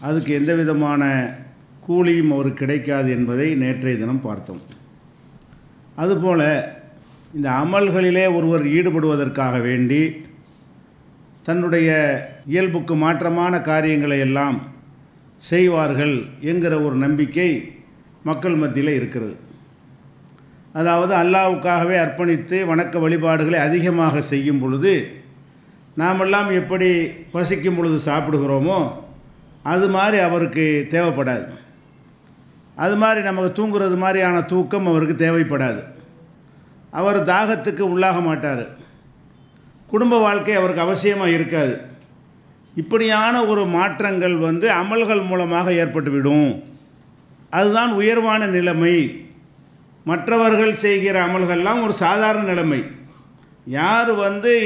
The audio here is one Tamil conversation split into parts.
அதுக்கு எந்த விதமான கூலியும் அவருக்கு கிடைக்காது என்பதை நேற்றைய தினம் பார்த்தோம். அதுபோல் இந்த அமல்களிலே ஒருவர் ஈடுபடுவதற்காக வேண்டி தன்னுடைய இயல்புக்கு மாற்றமான காரியங்களை எல்லாம் செய்வார்கள் என்கிற ஒரு நம்பிக்கை மக்கள் மத்தியில் இருக்கிறது. அதாவது அல்லாஹ்வுக்காகவே அர்ப்பணித்து வணக்க வழிபாடுகளை அதிகமாக செய்யும் பொழுது நாமெல்லாம் எப்படி பசிக்கும் பொழுது சாப்பிடுகிறோமோ அது மாதிரி அவருக்கு தேவைப்படாது. அது மாதிரி நமக்கு தூங்குறது மாதிரியான தூக்கம் அவருக்கு தேவைப்படாது. அவர் தாகத்துக்கு உள்ளாக மாட்டார். குடும்ப வாழ்க்கை அவருக்கு அவசியமாக இருக்காது. இப்படியான ஒரு மாற்றங்கள் அமல்கள் மூலமாக ஏற்பட்டுவிடும். அதுதான் உயர்வான நிலைமை. மற்றவர்கள் செய்கிற அமல்கள்லாம் ஒரு சாதாரண நிலைமை. யார்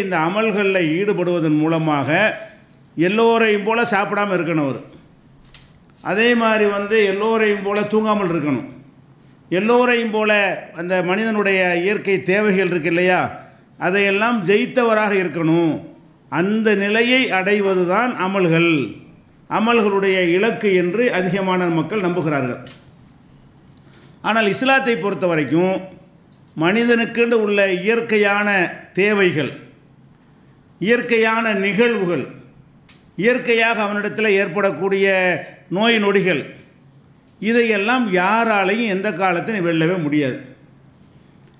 இந்த அமல்களில் ஈடுபடுவதன் மூலமாக எல்லோரையும் போல் சாப்பிடாமல் இருக்கணும். அவர் அதே மாதிரி எல்லோரையும் போல் தூங்காமல் இருக்கணும். எல்லோரையும் போல் அந்த மனிதனுடைய இயற்கை தேவைகள் இருக்கு இல்லையா, அதையெல்லாம் ஜெயித்தவராக இருக்கணும். அந்த நிலையை அடைவது தான் அமல்களுடைய இலக்கு என்று அதிகமான மக்கள் நம்புகிறார்கள். ஆனால் இஸ்லாத்தை பொறுத்த வரைக்கும் மனிதனுக்குன்னு உள்ள இயற்கையான தேவைகள், இயற்கையான நிகழ்வுகள், இயற்கையாக அவனிடத்தில் ஏற்படக்கூடிய நோய் நொடிகள், இதையெல்லாம் யாராலையும் எந்த காலத்தையும் வெல்லவே முடியாது.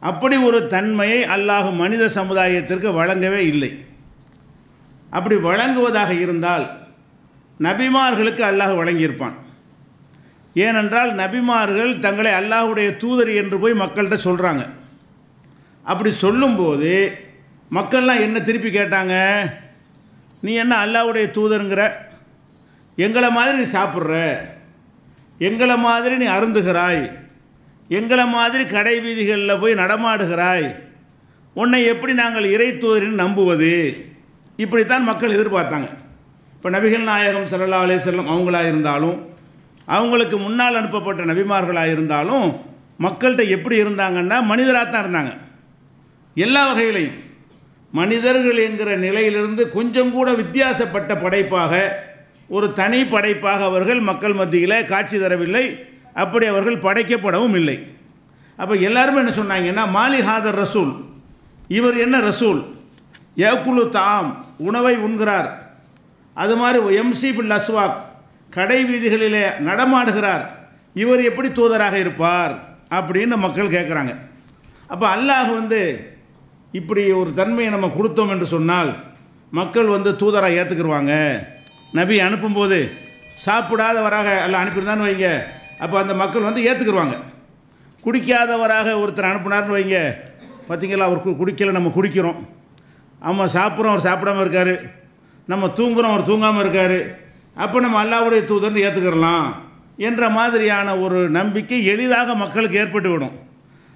அப்படி ஒரு தன்மையை அல்லாஹ் மனித சமுதாயத்திற்கு வழங்கவே இல்லை. அப்படி வழங்குவதாக இருந்தால் நபிமார்களுக்கு அல்லாஹ் வழங்கியிருப்பான். ஏனென்றால் நபிமார்கள் தங்களை அல்லாஹ்வுடைய தூதர் என்று போய் மக்கள்கிட்ட சொல்கிறாங்க. அப்படி சொல்லும்போது மக்கள்லாம் என்ன திருப்பி கேட்டாங்க, நீ என்ன அல்லாஹ்வுடைய தூதருங்கிற, எங்களை மாதிரி நீ சாப்பிட்ற, எங்களை மாதிரி நீ அருந்துகிறாய், எங்களை மாதிரி கடை வீதிகளில் போய் நடமாடுகிறாய், உன்னை எப்படி நாங்கள் இறை தூதரின்னு நம்புவது? இப்படித்தான் மக்கள் எதிர்பார்த்தாங்க. இப்போ நபிகள் நாயகம் ஸல்லல்லாஹு அலைஹி வஸல்லம் அவங்களாக இருந்தாலும், அவங்களுக்கு முன்னால் அனுப்பப்பட்ட நபிமார்களாக இருந்தாலும் மக்கள்கிட்ட எப்படி இருந்தாங்கன்னா மனிதராக தான் இருந்தாங்க. எல்லா வகையிலையும் மனிதர்கள் என்கிற நிலையிலிருந்து கொஞ்சம் கூட வித்தியாசப்பட்ட படைப்பாக, ஒரு தனி படைப்பாக அவர்கள் மக்கள் மத்தியில் காட்சி தரவில்லை. அப்படி அவர்கள் படைக்கப்படவும் இல்லை. அப்போ எல்லாருமே என்ன சொன்னாங்கன்னா, மாலி ஹாதர் ரசூல், இவர் என்ன ரசூல், ஏக்குலு தாம், உணவை உண்கிறார், அது மாதிரி எம்சி ஃபில் அஸ்வாக், கடை வீதிகளிலே நடமாடுகிறார், இவர் எப்படி தூதராக இருப்பார் அப்படின்னு மக்கள் கேட்குறாங்க. அப்போ அல்லாஹ் இப்படி ஒரு தன்மையை நம்ம கொடுத்தோம் என்று சொன்னால் மக்கள் தூதராக ஏற்றுக்குருவாங்க. நபி அனுப்பும்போது சாப்பிடாதவராக எல்லாம் அனுப்பியிருந்தான்னு வைங்க, அப்போ அந்த மக்கள் ஏற்றுக்குருவாங்க. குடிக்காதவராக ஒருத்தர் அனுப்புனார்னு வைங்க, பார்த்திங்களா அவர் குடிக்கலை, நம்ம குடிக்கிறோம், ஆமாம் சாப்பிட்றோம், அவர் சாப்பிடாமல் இருக்கார், நம்ம தூங்குகிறோம், அவர் தூங்காமல் இருக்கார், அப்போ நம்ம அல்லாஹ்வுடைய தூதர்னு ஏற்றுக்கிறலாம் என்ற மாதிரியான ஒரு நம்பிக்கை எளிதாக மக்களுக்கு ஏற்பட்டு விடும்.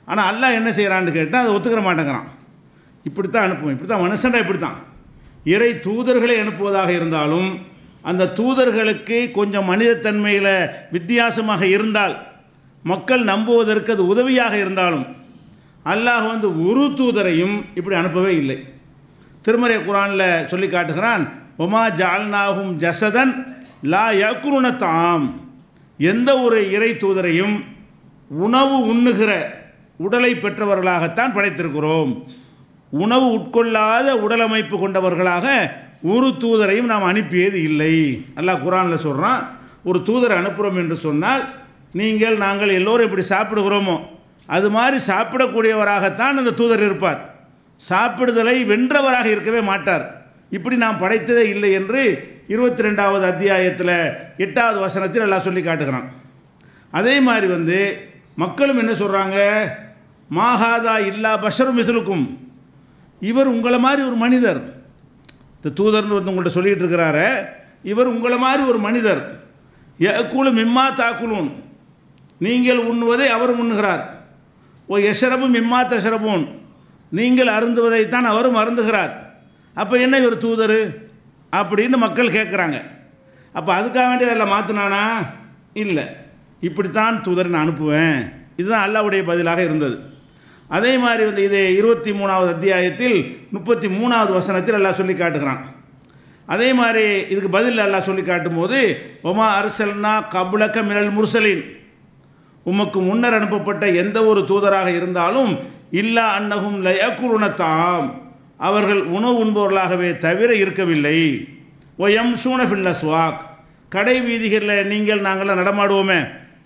ஆனால் அல்லாஹ் என்ன செய்கிறான்னு கேட்டால் அதை ஒத்துக்கிற மாட்டேங்கிறான். இப்படித்தான் அனுப்புவோம், இப்படித்தான் மனுஷன்டா, இப்படித்தான் இறை தூதர்களை அனுப்புவதாக இருந்தாலும் அந்த தூதர்களுக்கு கொஞ்சம் மனிதத்தன்மையில் வித்தியாசமாக இருந்தால், மக்கள் நம்புவதற்கு அது உதவியாக இருந்தாலும் அல்லாஹ் ஒரு தூதரையும் இப்படி அனுப்பவே இல்லை. திருமறை குர்ஆனில் சொல்லி காட்டுகிறான், ஒமா ஜால்நாஹும் ஜசதன் லா யக்குலுன தாம், எந்த ஒரு இறை தூதரையும் உணவு உண்ணுகிற உடலை பெற்றவர்களாகத்தான் படைத்திருக்கிறோம். உணவு உட்கொள்ளாத உடலமைப்பு கொண்டவர்களாக ஒரு தூதரையும் நாம் அனுப்பியது இல்லை. அல்லாஹ் குர்ஆனில் சொல்கிறான், ஒரு தூதரை அனுப்புகிறோம் என்று சொன்னால் நாங்கள் எல்லோரும் இப்படி சாப்பிடுகிறோமோ அது மாதிரி சாப்பிடக்கூடியவராகத்தான் அந்த தூதர் இருப்பார். சாப்பிடுதலை வென்றவராக இருக்கவே மாட்டார். இப்படி நாம் படைத்ததே இல்லை என்று 22வது அத்தியாயத்தில் 8வது வசனத்தில் எல்லாம் சொல்லி காட்டுகிறான். அதே மாதிரி மக்களும் என்ன சொல்கிறாங்க, மாஹாதா இல்லா பஷரும் மிஸ்லுக்கும், இவர் உங்களை மாதிரி ஒரு மனிதர், இந்த தூதர்னு உங்கள்கிட்ட சொல்லிகிட்டு இருக்கிறாரு, இவர் உங்களை மாதிரி ஒரு மனிதர், யகுலு மிம்மா தாக்குலூன், நீங்கள் உண்ணுவதை அவர் உண்ணுகிறார், ஓ யஷரபு மிம்மா தஷரபூன், நீங்கள் அருந்துவதைத்தான் அவரும் அருந்துகிறார், அப்போ என்ன இவர் தூதர் அப்படின்னு மக்கள் கேட்குறாங்க. அப்போ அதுக்காக வேண்டிய அதில் மாற்றினானா? இல்லை, இப்படித்தான் தூதர் நான் அனுப்புவேன். இதுதான் அல்லாஹ்வுடைய பதிலாக இருந்தது. அதே மாதிரி இது 23வது அத்தியாயத்தில் 33வது வசனத்தில் அல்லாஹ் சொல்லி காட்டுகிறான், அதே மாதிரி இதுக்கு பதில் அல்லாஹ் சொல்லி காட்டும்போது ஒமா அர்சல்னா கபுலக மினல் முர்சலின், உமக்கு முன்னர் அனுப்பப்பட்ட எந்த ஒரு தூதராக இருந்தாலும் இல்லா அன்னஹும் லயக்குலுன தாம், அவர்கள் உணவு உண்பவர்களாகவே தவிர இருக்கவில்லை. ஒயம் சூனஃபில் அஸ்வாக், கடை வீதிகளில் நீங்கள் நாங்களாம் நடமாடுவோமே,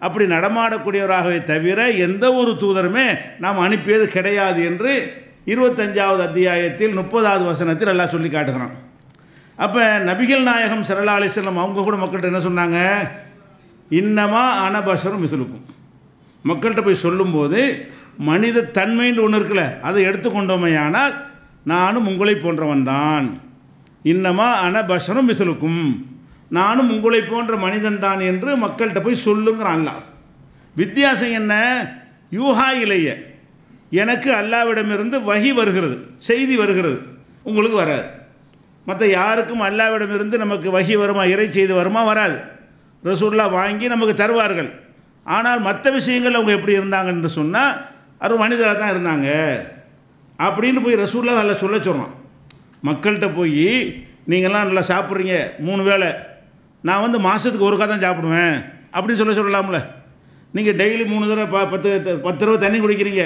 அப்படி நடமாடக்கூடியவராகவே தவிர எந்த ஒரு தூதருமே நாம் அனுப்பியது கிடையாது என்று 25வது அத்தியாயத்தில் 30வது வசனத்தில் எல்லாம் சொல்லி காட்டுகிறான். அப்போ நபிகள் நாயகம் ஸல்லல்லாஹு அலைஹி வஸல்லம் அவங்க கூட மக்கள்கிட்ட என்ன சொன்னாங்க? இன்னமா அனபஷரும் மிஸ்லுக்கும். மக்கள்கிட்ட போய் சொல்லும்போது மனித தன்மைன்னு ஒன்று இருக்குல்ல, அதை எடுத்துக்கொண்டோமையானால் நானும் உங்களை போன்றவன் தான். இன்னமா அனபஷரும் மிஸ்லுக்கும், நானும் உங்களை போன்ற மனிதன் தான் என்று மக்கள்கிட்ட போய் சொல்லுங்கிறான் அல்லாஹ். வித்தியாசம் என்ன? யூஹா இலைய, எனக்கு அல்லாவிடமிருந்து வஹி வருகிறது, செய்தி வருகிறது, உங்களுக்கு வராது. மற்ற யாருக்கும் அல்லாவிடமிருந்து நமக்கு வஹி வருமா, இறை செய்தி வருமா? வராது. ரசூலுல்லாஹ் வாங்கி நமக்கு தருவார்கள். ஆனால் மற்ற விஷயங்கள் அவங்க எப்படி இருந்தாங்கன்னு சொன்னால் அது மனிதராக தான் இருந்தாங்க அப்படின்னு போய் ரசூலுல்லாஹ் நல்லா சொல்ல சொல்கிறான். மக்கள்கிட்ட போய் நீங்கள்லாம் நல்லா சாப்பிட்றீங்க 3 வேளை, நான் மாதத்துக்கு ஒருக்கா தான் சாப்பிடுவேன் அப்படின்னு சொல்லலாம்ல. நீங்கள் டெய்லி 3 தடவை 10 தடவை தண்ணி குடிக்கிறீங்க,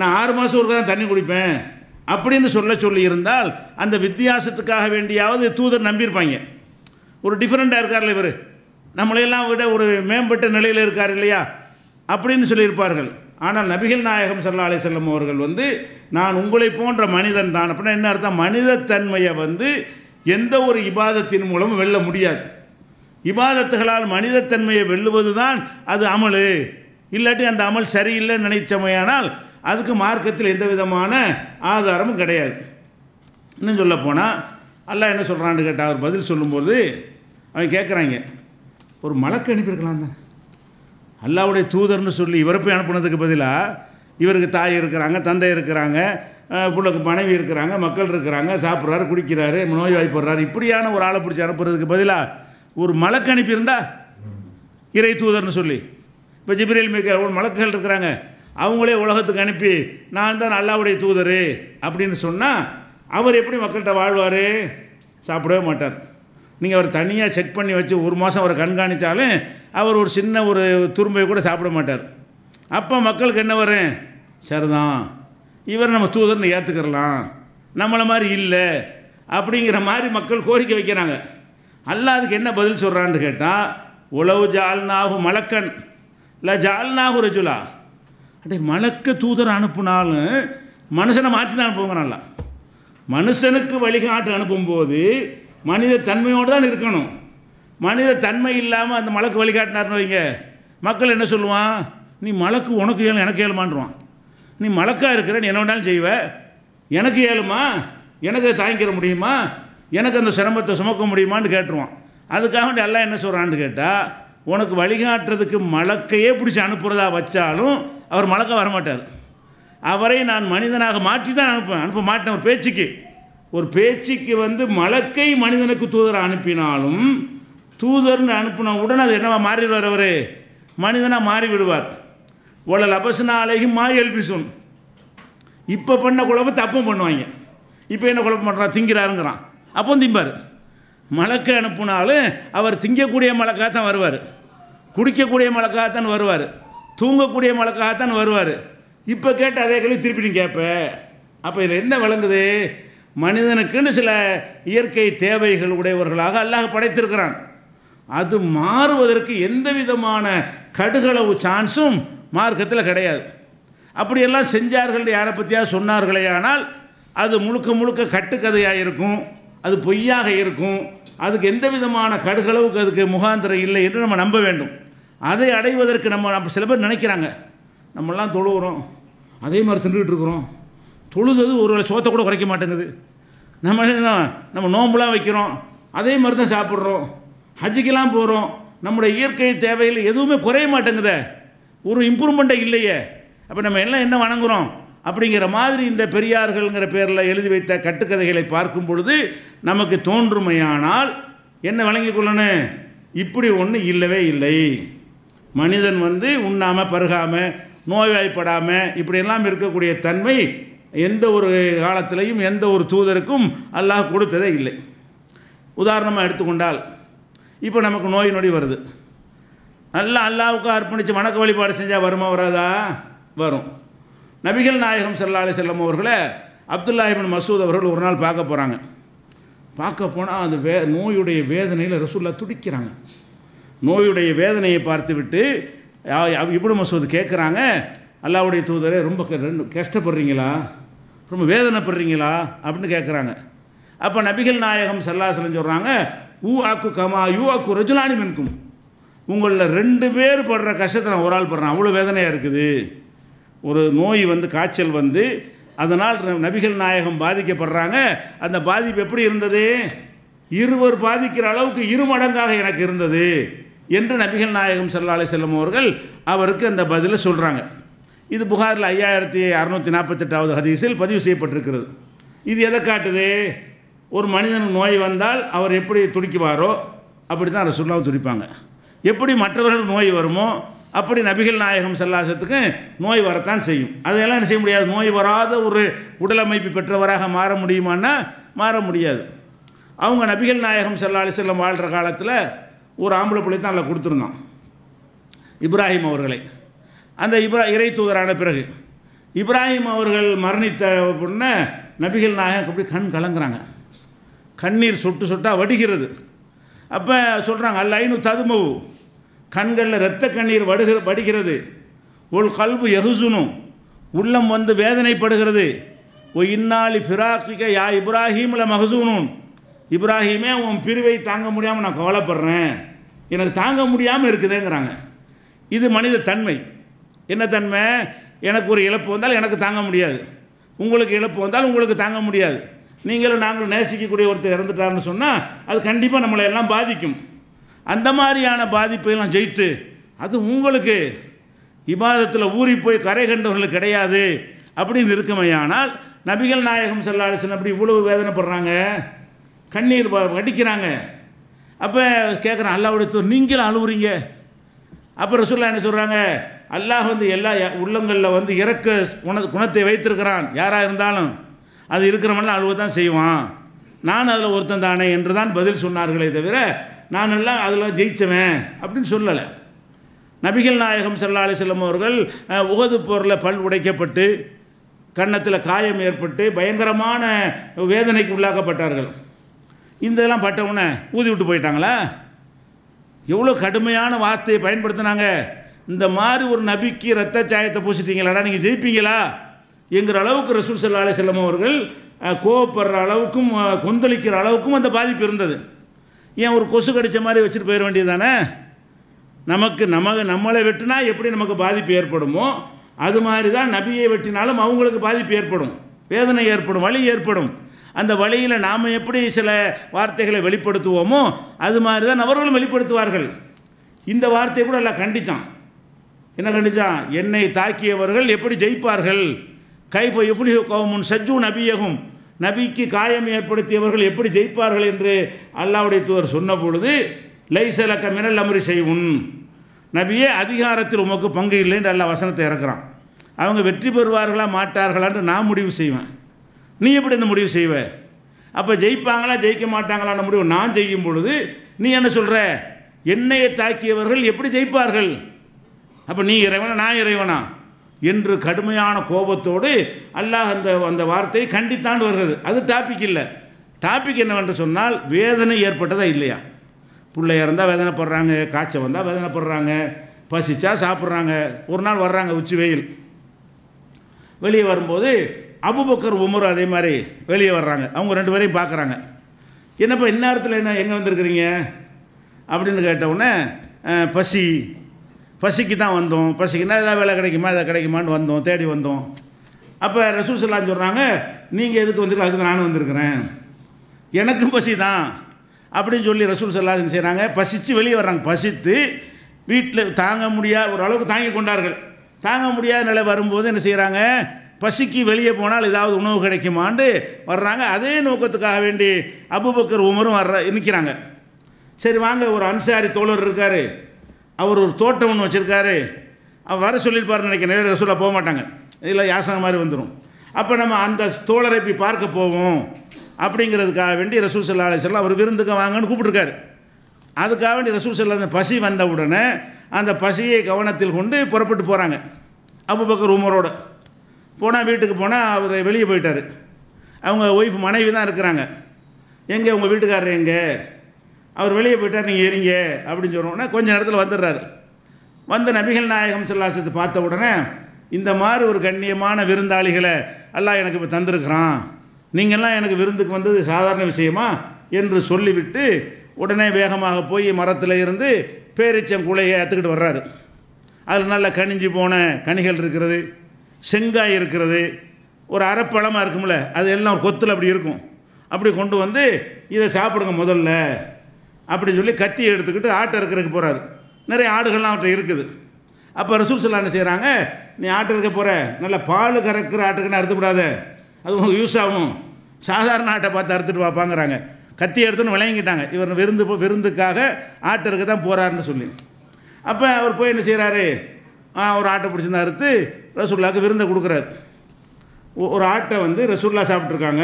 நான் 6 மாதம் ஒருக்கா தான் தண்ணி குடிப்பேன் அப்படின்னு சொல்லி இருந்தால் அந்த வித்தியாசத்துக்காக வேண்டியாவது தூதர் நம்பியிருப்பாங்க. ஒரு டிஃப்ரெண்ட்டாக இருக்கார்ல இவர், நம்மளையெல்லாம் விட ஒரு மேம்பட்ட நிலையில் இருக்கார் இல்லையா அப்படின்னு சொல்லியிருப்பார்கள். ஆனால் நபிகள் நாயகம் ஸல்லல்லாஹு அலைஹி வஸல்லம் அவர்கள் நான் உங்களை போன்ற மனிதன் தான் அப்படின்னா என்ன அர்த்தம்? மனிதத்தன்மையை எந்த ஒரு இபாதத்தின் மூலமும் வெல்ல முடியாது. இபாதத்துகளால் மனிதத்தன்மையை வெல்லுவது தான் அது அமல். இல்லாட்டி அந்த அமல் சரியில்லைன்னு நினைச்சமையானால் அதுக்கு மார்க்கத்தில் எந்த விதமான ஆதாரமும் கிடையாது. இன்னும் சொல்ல போனால் அல்லாஹ் என்ன சொல்கிறான்னு கேட்டால் அவர் பதில் சொல்லும்போது அவங்க கேட்குறாங்க, ஒரு மலக்கு அனுப்பியிருக்கலாம் தான், அல்லாஹ்வுடைய தூதர்னு சொல்லி இவரை போய் அனுப்புனதுக்கு பதிலாக இவருக்கு தாய் இருக்கிறாங்க, தந்தை இருக்கிறாங்க, பிள்ளைக்கு மனைவி இருக்கிறாங்க, மக்கள் இருக்கிறாங்க, சாப்பிட்றாரு, குடிக்கிறாரு, நோய் வாய்ப்படுறாரு, இப்படியான ஒரு ஆளை பிடிச்சி அனுப்புறதுக்கு பதிலாக ஒரு மலக்கு அனுப்பியிருந்தா இறை தூதர்னு சொல்லி, இப்போ ஜிப்ரீல் மீகாயில் ஒரு மலக்குகள் இருக்கிறாங்க, அவங்களே உலகத்துக்கு அனுப்பி நான் தான் அல்லாஹ்வுடைய தூதர் அப்படின்னு சொன்னால் அவர் எப்படி மக்கள்கிட்ட வாழ்வார்? சாப்பிடவே மாட்டார். நீங்கள் அவர் தனியாக செக் பண்ணி வச்சு 1 மாதம் அவரை கண்காணித்தாலும் அவர் ஒரு சின்ன ஒரு துரும்பை கூட சாப்பிட மாட்டார். அப்போ மக்களுக்கு என்ன வரும்? சரிதான், இவர் நம்ம தூதர்னு ஏற்றுக்கிறலாம், நம்மளை மாதிரி இல்லை அப்படிங்கிற மாதிரி மக்கள் கோரிக்கை வைக்கிறாங்க. அல்லாஹ் அதுக்கு என்ன பதில் சொல்கிறான்னு கேட்டால், உலவு ஜால்நாகு மலக்கன் இல்லை ஜால்நாகு ரஜுலா, அடே மலக்க தூதர் அனுப்புனாலும் மனுஷனை மாற்றி தான் அனுப்புங்கிறான்ல. மனுஷனுக்கு வழிகாட்டு அனுப்பும்போது மனித தன்மையோடு தான் இருக்கணும். மனித தன்மை இல்லாமல் அந்த மலக்கு வழிகாட்டினார்னு வைங்க, மக்கள் என்ன சொல்லுவான்? நீ மலக்கு உனக்கு ஏழும் எனக்கு ஏழுமான்றான். நீ மலக்காக இருக்கிற, நீ என்ன வேணாலும் செய்வ, எனக்கு ஏழுமா, எனக்கு தாங்கிக்கிற முடியுமா, எனக்கு அந்த சிரமத்தை சுமக்க முடியுமான்னு கேட்டுருவான். அதுக்காக வேண்டி எல்லாம் என்ன சொல்கிறான்னு கேட்டால், உனக்கு வழிகாட்டுறதுக்கு மலக்கையே பிடிச்சி அனுப்புகிறதா வச்சாலும் அவர் மலக்க வரமாட்டார். அவரை நான் மனிதனாக மாற்றி தான் அனுப்ப மாட்டேன். ஒரு பேச்சுக்கு மலக்கை மனிதனுக்கு தூதரை அனுப்பினாலும் தூதர்னு அனுப்பின உடனே அது என்னவா மாறிடுவார்? அவர் மனிதனாக மாறி விடுவார். ஒலல் அபசனா அலைஹி மா எல்பிசுன், இப்போ பண்ண குழப்பம் தப்பும் பண்ணுவாங்க. இப்போ என்ன குழப்பம் பண்ணுறான்? திங்கிறாருங்கிறான், அப்போ திம்பார். மலக்கை அனுப்புனாலும் அவர் திங்கக்கூடிய மலக்காகத்தான் வருவார், குடிக்கக்கூடிய மலக்காகத்தான் வருவார், தூங்கக்கூடிய மலக்காகத்தான் வருவார். இப்போ கேட்டு அதே கேள்வி திருப்பி நீ கேட்ப. அப்போ இதில் என்ன விளங்குது? மனிதனுக்குன்னு சில இயற்கை தேவைகள் உடையவர்களாக அல்லாஹ் படைத்திருக்கிறான். அது மாறுவதற்கு எந்த விதமான கடுகளவு சான்ஸும் மார்க்கத்தில் கிடையாது. அப்படியெல்லாம் செஞ்சார்கள் யாரை பற்றியாக சொன்னார்களே ஆனால் அது முழுக்க முழுக்க கட்டுக்கதையாக இருக்கும், அது பொய்யாக இருக்கும், அதுக்கு எந்த விதமான கடுகளவுக்கு அதுக்கு முகாந்திரம் இல்லை என்று நம்ம நம்ப வேண்டும். அதை அடைவதற்கு நம்ம சில பேர் நினைக்கிறாங்க, நம்மெல்லாம் தொழுகிறோம், அதே மாதிரி தின்றுக்கிட்டு இருக்கிறோம், தொழுது ஒரு வேளை சோத்தை கூட குறைக்க மாட்டேங்குது, நம்ம நோம்புலாம் வைக்கிறோம், அதே மாதிரி தான் சாப்பிட்றோம், ஹஜ்ஜுக்கெல்லாம் போகிறோம், நம்முடைய இயற்கை தேவையில் எதுவுமே குறைய மாட்டேங்குதே, ஒரு இம்ப்ரூவ்மெண்ட்டே இல்லையே, அப்போ நம்ம எல்லாம் என்ன வணங்குறோம் அப்படிங்கிற மாதிரி இந்த பெரியார்கள்ங்கிற பேரில் எழுதி வைத்த கட்டுக்கதைகளை பார்க்கும் பொழுது நமக்கு தோன்றுமையானால் என்ன வழங்கிக் கொள்ளணும்? இப்படி ஒன்று இல்லவே இல்லை. மனிதன் உண்ணாமல் பருகாமல் நோய்வாய்ப்படாமல் இப்படியெல்லாம் இருக்கக்கூடிய தன்மை எந்த ஒரு காலத்திலையும் எந்த ஒரு தூதருக்கும் அல்லாஹ் கொடுத்ததே இல்லை. உதாரணமாக எடுத்துக்கொண்டால் இப்போ நமக்கு நோய் நொடி வருது, நல்லா அல்லாஹ்வுக்கு அர்ப்பணித்து வணக்க வழிபாடு செஞ்சால் வருமா வராதா? வரும். நபிகள் நாயகம் ஸல்லல்லாஹு அலைஹி வஸல்லம் அவர்களை அப்துல்லாஹ் இப்னு மஸ்ஊத் அவர்கள் ஒரு நாள் பார்க்க போகிறாங்க. பார்க்க போனால் அந்த நோயுடைய வேதனையில் ரசூலுல்லாஹ் துடிக்கிறாங்க. நோயுடைய வேதனையை பார்த்து விட்டு இப்னு மஸ்ஊத் கேட்குறாங்க, அல்லாஹ்வுடைய தூதரே ரொம்ப கஷ்டப்படுறீங்களா, ரொம்ப வேதனைப்படுறீங்களா அப்படின்னு கேட்குறாங்க. அப்போ நபிகள் நாயகம் ஸல்லல்லாஹு அலைஹி வஸல்லம் சொல்கிறாங்க, ஊ ஆக்கு கமா யூ ஆக்கு ரஜுலானி மின்கும், உங்களில் 2 பேர் படுற கஷ்டத்தை நான் ஒரு ஆள் படுறேன், அவ்வளோ வேதனையாக இருக்குது. ஒரு நோய் வந்து காய்ச்சல் வந்து அதனால் நபிகள் நாயகம் பாதிக்கப்படுறாங்க. அந்த பாதிப்பு எப்படி இருந்தது? இருவர் பாதிக்கிற அளவுக்கு 2 மடங்காக எனக்கு இருந்தது என்று நபிகள் நாயகம் ஸல்லல்லாஹு அலைஹி வஸல்லம் அவர்கள் அவருக்கு அந்த பதிலை சொல்கிறாங்க. இது புகாரில் 5648வது ஹதீஸில் பதிவு செய்யப்பட்டிருக்கிறது. இது எதை காட்டுது? ஒரு மனிதனுக்கு நோய் வந்தால் அவர் எப்படி துடிக்குவாரோ அப்படி தான் ரசூலுல்லாஹ் துடிப்பாங்க. எப்படி மற்றவர்களுக்கு நோய் வருமோ அப்படி நபிகள் நாயகம் ஸல்லல்லாஹு அலைஹி வஸல்லத்துக்கு நோய் வரத்தான் செய்யும். அதையெல்லாம் என்ன செய்ய முடியாது? நோய் வராத ஒரு உடலமைப்பு பெற்றவராக மாற முடியுமான்னா மாற முடியாது. அவங்க நபிகள் நாயகம் ஸல்லல்லாஹு அலைஹி வஸல்லம் வாழ்கிற காலத்தில் ஒரு ஆம்பளை பிள்ளை தான் அதில் கொடுத்துருந்தான், இப்ராஹிம் அவர்களை. அந்த இறை தூதரான பிறகு இப்ராஹிம் அவர்கள் மரணித்த உடனே நபிகள் நாயகம் அப்படி கண் கலங்குறாங்க, கண்ணீர் சொட்டு சொட்டாக வடிகிறது. அப்போ சொல்கிறாங்க, அல்லைனு ததுமவு, கண்களில் இரத்த கண்ணீர் வடிகிறது. ஒல் கல்பு யஹுசுனு, உள்ளம் வந்து வேதனைப்படுகிறது. ஓ இன்னாலி ஃபிராக்கிக யா இப்ராஹிம் ல மஹசூனூன், இப்ராஹிமே உன் பிரிவை தாங்க முடியாமல் நான் கவலைப்படுறேன், எனக்கு தாங்க முடியாமல் இருக்குதுங்கிறாங்க. இது மனித தன்மை. என்ன தன்மை? எனக்கு ஒரு இழப்பு வந்தால் எனக்கு தாங்க முடியாது, உங்களுக்கு இழப்பு வந்தால் உங்களுக்கு தாங்க முடியாது. நீங்களும் நாங்களும் நேசிக்கக்கூடிய ஒருத்தர் இறந்துட்டாருன்னு சொன்னால் அது கண்டிப்பாக நம்மளை எல்லாம் பாதிக்கும். அந்த மாதிரியான பாதிப்பையெல்லாம் ஜெயித்து அது உங்களுக்கு இபாதத்தில் ஊறி போய் கரை கண்டவர்களுக்கு கிடையாது அப்படின்னு இருக்குமையானால் நபிகள் நாயகம் ஸல்லல்லாஹு அலைஹி வஸல்லம் அப்படி இவ்வளவு வேதனைப்படுறாங்க, கண்ணீர் வடிக்கிறாங்க. அப்போ கேட்குறான், அல்லாஹ்வுடைய தூதர் நீங்களும் அழுவுறீங்க. அப்போ ரசூலுல்லாஹ் என்ன சொல்கிறாங்க, அல்லாஹ் வந்து எல்லா உள்ளங்களில் வந்து இறக்க குணத்தை வைத்திருக்கிறான், யாராக இருந்தாலும் அது இருக்கிறவன்லாம் அழுவ தான் செய்வான், நான் அதில் ஒருத்தன் தானே என்று தான் பதில் சொன்னார்களே தவிர நான் எல்லாம் அதில் ஜெயிச்சவன் அப்படின்னு சொல்லலை. நபிகள் நாயகம் ஸல்லல்லாஹு அலைஹி வஸல்லம் அவர்கள் உஹது போரில் பல் உடைக்கப்பட்டு கன்னத்தில் காயம் ஏற்பட்டு பயங்கரமான வேதனைக்கு உள்ளாக்கப்பட்டார்கள். இதெல்லாம் பட்டவுடனே ஊதி விட்டு போயிட்டாங்களா? எவ்வளோ கடுமையான வார்த்தையை பயன்படுத்தினாங்க. இந்த மாதிரி ஒரு நபிக்கு இரத்த சாயத்தை பூசிட்டீங்களாடா, நீங்கள் ஜெயிப்பீங்களா என்கிற அளவுக்கு ரசூல் ஸல்லல்லாஹு அலைஹி வஸல்லம் அவர்கள் கோவப்படுற அளவுக்கும் கொந்தளிக்கிற அளவுக்கும் அந்த பாதிப்பு இருந்தது. ஏன் ஒரு கொசு கடித்த மாதிரி வச்சுட்டு போயிட வேண்டியது தானே? நம்மளை வெட்டினா எப்படி நமக்கு பாதிப்பு ஏற்படுமோ அது மாதிரி தான் நபியை வெட்டினாலும் அவங்களுக்கு பாதிப்பு ஏற்படும், வேதனை ஏற்படும், வலி ஏற்படும். அந்த வழியில் நாம் எப்படி சில வார்த்தைகளை வெளிப்படுத்துவோமோ அது மாதிரி தான் அவர்களும் வெளிப்படுத்துவார்கள். இந்த வார்த்தையை கூட எல்லாம் கண்டித்தான். என்ன கண்டித்தான்? என்னை தாக்கியவர்கள் எப்படி ஜெயிப்பார்கள், கைஃப யுஃப்லிஹு கௌமுன் சஜ்ஜு நபியகும், நபிக்கு காயம் ஏற்படுத்தியவர்கள் எப்படி ஜெயிப்பார்கள் என்று அல்லாஹ்வுடைய தூதர் சொன்ன பொழுது லைஸலக மினல் அம்ரி ஷைஉன், நபியே அதிகாரத்தில் உமக்கு பங்கு இல்லை என்று அல்லாஹ் வசனத்தை இறக்குறான். அவங்க வெற்றி பெறுவார்களா மாட்டார்களான்னு நான் முடிவு செய்வேன், நீ எப்படி இந்த முடிவு செய்வ? அப்போ ஜெயிப்பாங்களா ஜெயிக்க மாட்டாங்களான்னு முடிவு நான் செய்யும் பொழுது நீ என்ன சொல்கிற? என்னையை தாக்கியவர்கள் எப்படி ஜெயிப்பார்கள்? அப்போ நீ இறைவனா நான் இறைவனா என்று கடுமையான கோபத்தோடு அல்லாஹ் அந்த வார்த்தையை கண்டித்தான் வருகிறது. அது டாபிக் இல்லை. டாபிக் என்னவென்று சொன்னால் வேதனை ஏற்பட்டதா இல்லையா? பிள்ளை இறந்தால் வேதனைப்படுறாங்க, காய்ச்சல் வந்தால் வேதனைப்படுறாங்க, பசிச்சா சாப்பிட்றாங்க. ஒரு நாள் வர்றாங்க உச்சி வெயில், வெளியே வரும்போது அபூபக்கர் உமர் அதே மாதிரி வெளியே வர்றாங்க. அவங்க 2 பேரையும் பார்க்குறாங்க. என்னப்பா இந்நேரத்தில் என்ன எங்கே வந்திருக்கிறீங்க அப்படின்னு கேட்டவுடனே பசிக்கு தான் வந்தோம், பசிக்குன்னா ஏதாவது வேலை கிடைக்குமா எதாவது கிடைக்குமான்னு வந்தோம், தேடி வந்தோம். அப்போ ரசூல் ஸல்லல்லாஹு அலைஹி வஸல்லம் சொல்கிறாங்க, நீங்கள் எதுக்கு வந்துருக்கு? அதுக்கு நானும் வந்திருக்கிறேன், எனக்கும் பசி தான் அப்படின்னு சொல்லி ரசூல் ஸல்லல்லாஹு அலைஹி வஸல்லம் செய்கிறாங்க. பசித்து வெளியே வர்றாங்க. பசித்து வீட்டில் தாங்க முடியாத ஒரு அளவுக்கு தாங்கி கொண்டார்கள். தாங்க முடியாத நிலை வரும்போது என்ன செய்கிறாங்க? பசிக்கு வெளியே போனால் ஏதாவது உணவு கிடைக்குமான்னு வர்றாங்க. அதே நோக்கத்துக்காக வேண்டி அபூபக்கர் உமரும் நிற்கிறாங்க. சரி வாங்க, ஒரு அன்சாரி தோழர் இருக்கார், அவர் ஒரு தோட்டம் ஒன்று வச்சுருக்காரு, அவர் வர சொல்லியிருப்பாருன்னு நினைக்கிறேன். நேரடி ரசூலுல்லாஹ் போக மாட்டாங்க, இதில் யாசகம் மாதிரி வந்துடும். அப்போ நம்ம அந்த தோழரை போய் பார்க்க போவோம் அப்படிங்கிறதுக்காக வேண்டி ரசூல் ஸல்லல்லாஹு அலைஹி வஸல்லம் அவர் விருந்துக்கு வாங்கன்னு கூப்பிட்டுருக்காரு. அதுக்காக வேண்டி ரசூல் ஸல்லல்லாஹு அலைஹி வஸல்லம் பசி வந்த உடனே அந்த பசியை கவனத்தில் கொண்டு புறப்பட்டு போகிறாங்க. அபூபக்கர் உமரோட போனால் வீட்டுக்கு போனால் அவர் வெளியே போயிட்டார். அவங்க ஒய்ஃப் மனைவி தான் இருக்கிறாங்க. எங்கே உங்கள் வீட்டுக்காரர் எங்கே? அவர் வெளியே போயிட்டார், நீங்கள் இருங்க அப்படின்னு சொன்னோன்னா கொஞ்சம் நேரத்தில் வந்துடுறாரு. வந்த நபிகள் நாயகம் ஸல்லல்லாஹு அலைஹி வஸல்லம் பார்த்த உடனே இந்த மாதிரி ஒரு கண்ணியமான விருந்தாளிகளை அல்லாஹ் எனக்கு இப்போ தந்திருக்கிறான், நீங்கள்லாம் எனக்கு விருந்துக்கு வந்தது சாதாரண விஷயமா என்று சொல்லிவிட்டு உடனே வேகமாக போய் மரத்தில் இருந்து பேரிச்சங்குலையை ஏற்றுக்கிட்டு வர்றாரு. அதில் நல்ல கனிஞ்சு போன கனிகள் இருக்கிறது, செங்காய் இருக்கிறது, ஒரு அரைப்பழமாக இருக்கும்ல, அது எல்லாம் கொத்தில் அப்படி இருக்கும். அப்படி கொண்டு வந்து இதை சாப்பிடுங்க முதல்ல அப்படின்னு சொல்லி கத்தியை எடுத்துக்கிட்டு ஆட்டை இருக்கிறதுக்கு போகிறாரு. நிறைய ஆடுகள்லாம் அவர்கிட்ட இருக்குது. அப்போ ரசூல் ஸல்லல்லாஹு அலைஹி வஸல்லம் என்ன செய்கிறாங்க, நீ ஆட்டை இருக்க போகிற, நல்ல பால் கறக்கிற ஆட்டுக்குன்னு அறுத்துவிடாத, அது உங்களுக்கு யூஸ் ஆகும், சாதாரண ஆட்டை பார்த்து அறுத்துட்டு வாப்பாங்கிறாங்க. கத்தி எடுத்துன்னு விளங்கிட்டாங்க, இவர் விருந்துக்காக ஆட்டை இருக்க தான் போகிறாருன்னு சொல்லி. அப்போ அவர் போய் என்ன செய்கிறாரு, ஒரு ஆட்டை பிடிச்சிருந்து அறுத்து ரசூலுல்லாஹ்க்கு விருந்தை கொடுக்குறாரு. ஒரு ஆட்டை வந்து ரசூலுல்லாஹ் சாப்பிட்ருக்காங்க,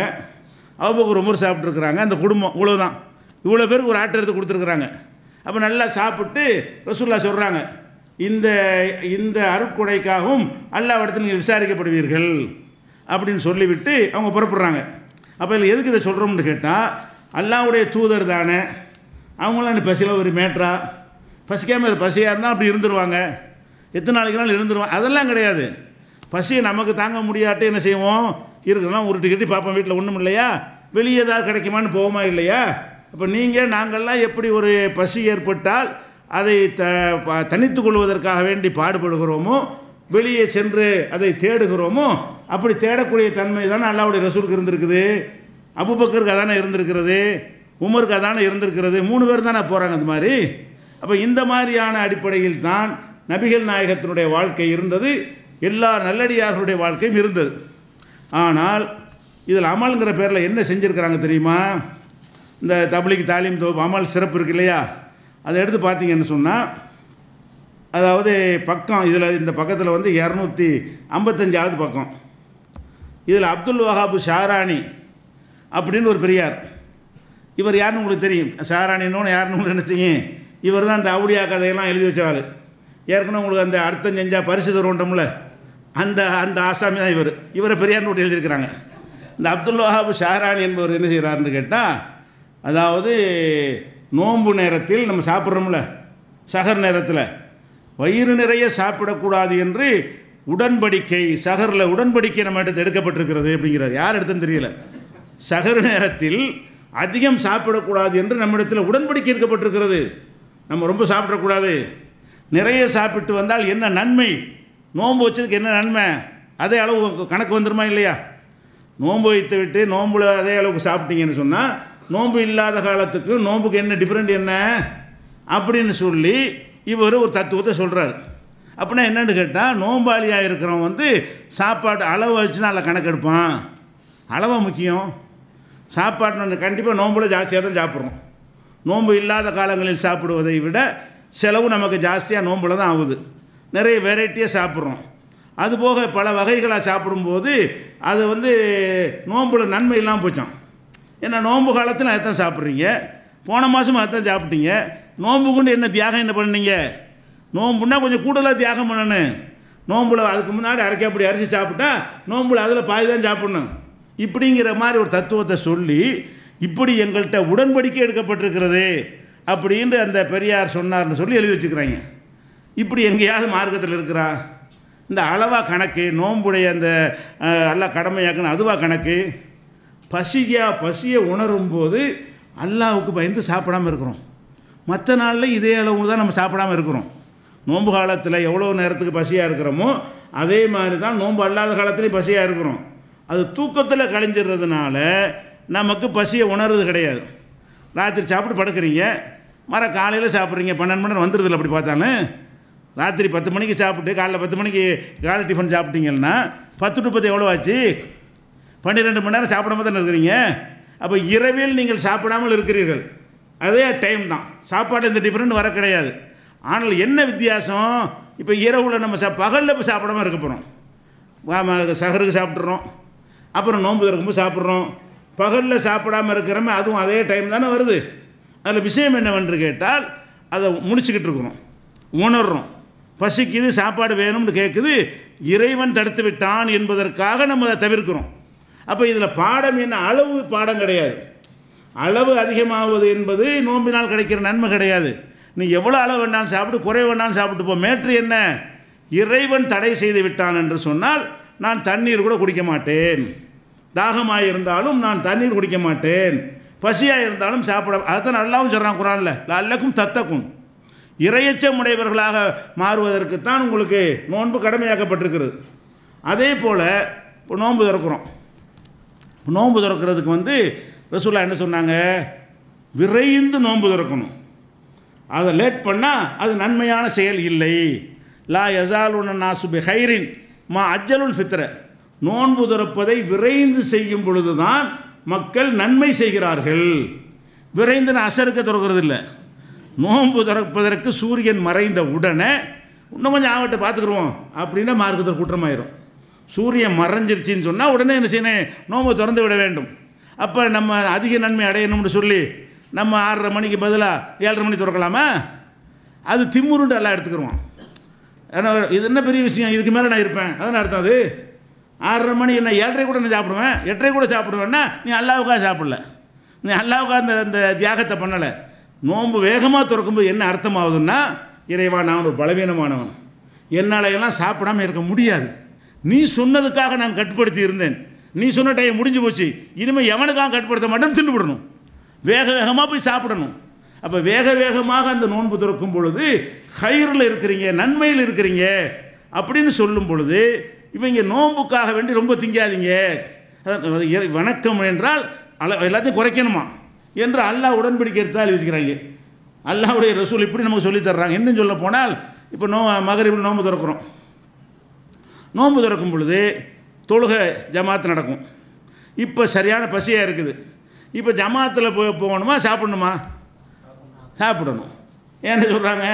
அபூபக்கர் உமர் சாப்பிட்ருக்குறாங்க, அந்த குடும்பம் இவ்வளோதான், இவ்வளோ பேருக்கு ஒரு ஆட்டை எடுத்து கொடுத்துருக்குறாங்க. அப்போ நல்லா சாப்பிட்டு ரசூலுல்லாஹ் சொல்கிறாங்க, இந்த இந்த அருட்கொடைக்காகவும் அல்லாஹ்விடத்தில் நீங்கள் விசாரிக்கப்படுவீர்கள் அப்படின்னு சொல்லிவிட்டு அவங்க புறப்படுறாங்க. அப்போ இதில் எதுக்கு இதை சொல்கிறோம்னு கேட்டால், அல்லாஹ்வுடைய தூதர் தானே, அவங்களாம் பசியில் ஒரு மேட்ரா, பசிக்காமல் பசியாக இருந்தால் அப்படி இருந்துருவாங்க, எத்தனை நாளைக்குனாலும் இருந்துருவாங்க, அதெல்லாம் கிடையாது. பசியை நமக்கு தாங்க முடியாட்டு என்ன செய்வோம், இருக்கலாம் உருட்டி கட்டி பார்ப்போம், வீட்டில் ஒன்றும் இல்லையா, வெளியே ஏதாவது கிடைக்குமான்னு போவோமா இல்லையா. அப்போ நீங்கள் நாங்கள்லாம் எப்படி ஒரு பசி ஏற்பட்டால் அதை தனித்து கொள்வதற்காக வேண்டி பாடுபடுகிறோமோ, வெளியே சென்று அதை தேடுகிறோமோ, அப்படி தேடக்கூடிய தன்மை தானே அல்லாஹ்வுடைய ரசூலுக்கு இருந்திருக்குது, அபூபக்கருக்கு அதானே இருந்திருக்கிறது, உமருக்கு அதானே இருந்திருக்கிறது, 3 பேர் தானே போகிறாங்க அந்த மாதிரி. அப்போ இந்த மாதிரியான அடிப்படையில் தான் நபிகள் நாயகத்தினுடைய வாழ்க்கை இருந்தது, எல்லா நல்லடியார்களுடைய வாழ்க்கையும் இருந்தது. ஆனால் இதில் அமல்ங்கிற பேரில் என்ன செஞ்சுருக்கிறாங்க தெரியுமா, இந்த தப்லீக் தாலீம் அமல் சிறப்பு இருக்கு இல்லையா, அதை எடுத்து பார்த்தீங்கன்னு சொன்னால், அதாவது பக்கம் இதில் இந்த பக்கத்தில் வந்து 255வது பக்கம், இதில் அப்துல் வஹாப் ஷாரானி அப்படின்னு ஒரு பெரியார், இவர் யாருன்னு உங்களுக்கு தெரியும், ஷாரானின்னு யாருன்னு உங்களுக்கு நினச்சிங்க, இவர் தான் இந்த அவுலியா கதையெல்லாம் எழுதி வச்சவாள். ஏற்கனவே உங்களுக்கு அந்த அர்த்தம் செஞ்சால் பரிசு தருவோன்றோம்ல, அந்த அந்த ஆசாமி தான் இவரை பெரியார்னு போட்டு எழுதியிருக்கிறாங்க. இந்த அப்துல் வஹாப் ஷாரானி என்பவர் என்ன செய்கிறாருன்னு கேட்டால், அதாவது நோன்பு நேரத்தில் நம்ம சாப்பிட்றோம்ல, சஹர் நேரத்தில் வயிறு நிறைய சாப்பிடக்கூடாது என்று உடன்படிக்கை, சஹரில் உடன்படிக்கை நம்ம எடுத்து எடுக்கப்பட்டிருக்கிறது அப்படிங்கிறார். யார் எடுத்துன்னு தெரியல. சஹர் நேரத்தில் அதிகம் சாப்பிடக்கூடாது என்று நம்மிடத்தில் உடன்படிக்கை எடுக்கப்பட்டிருக்கிறது. நம்ம ரொம்ப சாப்பிடக்கூடாது, நிறைய சாப்பிட்டு வந்தால் என்ன நன்மை, நோன்பு வச்சதுக்கு என்ன நன்மை, அதே அளவு கணக்கு வந்துடுமா இல்லையா. நோன்பு வைத்து விட்டு நோன்புல அதே அளவுக்கு சாப்பிட்டீங்கன்னு சொன்னால், நோன்பு இல்லாத காலத்துக்கு நோன்புக்கு என்ன டிஃப்ரெண்ட் என்ன அப்படின்னு சொல்லி இவர் ஒரு தத்துவத்தை சொல்கிறார். அப்படின்னா என்னென்னு கேட்டால், நோம்பாளியாக இருக்கிறவன் வந்து சாப்பாட்டு அளவை வச்சு தான் அதில் கணக்கெடுப்பான். அளவை முக்கியம். சாப்பாட்டு கண்டிப்பாக நோன்புல ஜாஸ்தியாக தான் சாப்பிட்றோம். நோன்பு இல்லாத காலங்களில் சாப்பிடுவதை விட செலவு நமக்கு ஜாஸ்தியாக நோம்பில் தான் ஆகுது. நிறைய வெரைட்டியாக சாப்பிட்றோம். அதுபோக பல வகைகளாக சாப்பிடும்போது அது வந்து நோம்பில் நன்மை இல்லாமல் போச்சான். ஏன்னா நோன்பு காலத்தில் அதைத்தான் சாப்பிட்றீங்க, போன மாதமும் அதைத்தான் சாப்பிட்டீங்க. நோன்பு கொண்டு என்ன தியாகம் என்ன பண்ணீங்க, நோன்புன்னா கொஞ்சம் கூடுதலாக தியாகம் பண்ணணும். நோம்பில் அதுக்கு முன்னாடி அரைக்கப்படி அரிசி சாப்பிட்டா நோம்பில் அதில் பாதி தான் சாப்பிட்ணும். இப்படிங்கிற மாதிரி ஒரு தத்துவத்தை சொல்லி, இப்படி எங்கள்கிட்ட உடன்படிக்கை எடுக்கப்பட்டிருக்கிறது அப்படின்ட்டு அந்த பெரியார் சொன்னார்னு சொல்லி எழுதி வச்சுக்கிறாங்க. இப்படி எங்கேயாவது மார்க்கத்தில் இருக்கிறா? இந்த அளவாக கணக்கு, நோன்புடைய அந்த எல்லாம் கடமையாக்கணும் அதுவாக கணக்கு. பசியை உணரும்போது அல்லாஹ்வுக்கு பயந்து சாப்பிடாமல் இருக்கிறோம். மற்ற நாளில் இதே அளவு தான் நம்ம சாப்பிடாமல் இருக்கிறோம். நோன்பு காலத்தில் எவ்வளோ நேரத்துக்கு பசியாக இருக்கிறோமோ அதே மாதிரி தான் நோன்பு அல்லாத காலத்துலேயும் பசியாக இருக்கிறோம். அது தூக்கத்தில் கழிஞ்சிடுறதுனால நமக்கு பசியை உணர்றது கிடையாது. ராத்திரி சாப்பிட்டு படுக்கிறீங்க, காலையில் சாப்பிட்றீங்க, 12 மணி நேரம் வந்துடுதில்ல. அப்படி பார்த்தாலும் ராத்திரி 10 மணிக்கு சாப்பிட்டு காலைல 10 மணிக்கு காலை டிஃபன் சாப்பிட்டீங்கன்னா 10 to 10 எவ்வளோ ஆச்சு? 12 மணி நேரம் சாப்பிடாம தானே இருக்கிறீங்க. அப்போ இரவில் நீங்கள் சாப்பிடாமல் இருக்கிறீர்கள், அதே டைம் தான். சாப்பாடு இந்த டிஃப்ரெண்ட் வர கிடையாது. ஆனால் என்ன வித்தியாசம், இப்போ இரவில் நம்ம பகலில் இப்போ சாப்பிடாமல் இருக்க போகிறோம். சஹருக்கு சாப்பிட்றோம், அப்புறம் நோன்பு இருக்கும்போது சாப்பிட்றோம், பகலில் சாப்பிடாமல் இருக்கிறோமே அதுவும் அதே டைம் தானே வருது. அதில் விஷயம் என்னவென்று கேட்டால் அதை முடிச்சுக்கிட்டு இருக்கிறோம், உணர்றோம், பசிக்குது, சாப்பாடு வேணும்னு கேட்குது, இறைவன் தடுத்து விட்டான் என்பதற்காக நம்ம அதை தவிர்க்கிறோம். அப்போ இதில் பாடம் என்ன? அளவு பாடம் கிடையாது. அளவு அதிகமாகுவது என்பது நோம்பினால் கிடைக்கிற நன்மை கிடையாது. நீ எவ்வளோ அளவு வேணாலும் சாப்பிட்டு, குறை வேணாலும் சாப்பிட்டு போ. மேற்று என்ன? இறைவன் தடை செய்து விட்டான் என்று சொன்னால் நான் தண்ணீர் கூட குடிக்க மாட்டேன், தாகமாக இருந்தாலும் நான் தண்ணீர் குடிக்க மாட்டேன், பசியாக இருந்தாலும் சாப்பிட. அதைத்தான் அல்லாஹ்வும் சொல்கிறான் குர்ஆனில், லஅல்லக்கும் தத்தக்கும், இறையச்சம் உடையவர்களாக மாறுவதற்குத்தான் உங்களுக்கு நோன்பு கடமையாக்கப்பட்டிருக்கிறது. அதே போல் இப்போ நோன்பு திறக்கிறோம். நோன்பு திறக்கிறதுக்கு ரசூலுல்லாஹ் என்ன சொன்னாங்க? விரைந்து நோன்பு திறக்கணும். அதை லேட் பண்ணால் அது நன்மையான செயல் இல்லை. லா யஸாலுன நாசு பிஹைரின் மா அஜ்ஜலுல் ஃபித்ர, நோன்பு திறப்பதை விரைந்து செய்யும் பொழுது தான் மக்கள் நன்மை செய்கிறார்கள். விரைந்து அசருக்கு திறக்கிறது இல்லை. நோன்பு திறப்பதற்கு சூரியன் மறைந்த உடனே இன்னும் கொஞ்சம் ஆவட்டை பார்த்துக்குருவோம் அப்படின்னா மார்க்கத்தில் குற்றமாயிரும். சூரியன் மறைஞ்சிருச்சின்னு சொன்னால் உடனே என்ன செய்யணும்? நோன்பு திறந்து விட வேண்டும். அப்போ நம்ம அதிக நன்மை அடையணும்னு சொல்லி நம்ம 6:30 மணிக்கு பதிலாக 7:30 மணி திறக்கலாமா? அது திம்முருண்டு எல்லாம் எடுத்துக்கிடுவோம். ஏன்னா இது என்ன பெரிய விஷயம், இதுக்கு மேலே நான் இருப்பேன் அதான் அர்த்தம். அது 6:30 மணி என்ன 7:30 கூட நான் சாப்பிடுவேன், 8:30 கூட சாப்பிடுவேன்னா நீ அல்லாவுக்காக சாப்பிடல, நீ அல்லாவுக்காக அந்த தியாகத்தை பண்ணலை. நோன்பு வேகமாக திறக்கும்போது என்ன அர்த்தமாகுதுன்னா, இறைவா நான் ஒரு பலவீனமானவன், என்னால் எல்லாம் சாப்பிடாமல் இருக்க முடியாது, நீ சொன்னதுக்காக நான் கட்டுப்படுத்தி இருந்தேன், நீ சொன்ன டைம் முடிஞ்சு போச்சு, இனிமேல் எவனுக்காக கட்டுப்படுத்த மாட்டேன், தின்னு விடணும், வேக வேகமாக போய் சாப்பிடணும். அப்போ வேக வேகமாக அந்த நோன்பு திறக்கும் பொழுது ஹைரில் இருக்கிறீங்க, நன்மையில் இருக்கிறீங்க அப்படின்னு சொல்லும் பொழுது இவங்க நோன்புக்காக வேண்டி ரொம்ப திங்காதீங்க, வணக்கம் என்றால் எல்லாத்தையும் குறைக்கணுமா என்று அல்லாஹ் உடன்படிக்கை எடுத்தால் இருக்கிறாங்க. அல்லாஹ்வுடைய ரசூல் இப்படி நமக்கு சொல்லி தர்றாங்க. இன்னும் சொல்ல போனால் இப்போ மகரிபில் நோன்பு திறக்கிறோம். நோன்பு திறக்கும் பொழுது தொழுகை ஜமாத்து நடக்கும். இப்போ சரியான பசியாக இருக்குது. இப்போ ஜமாத்தில் போகணுமா சாப்பிடணுமா? சாப்பிடணும். ஏன்னு சொல்கிறாங்க?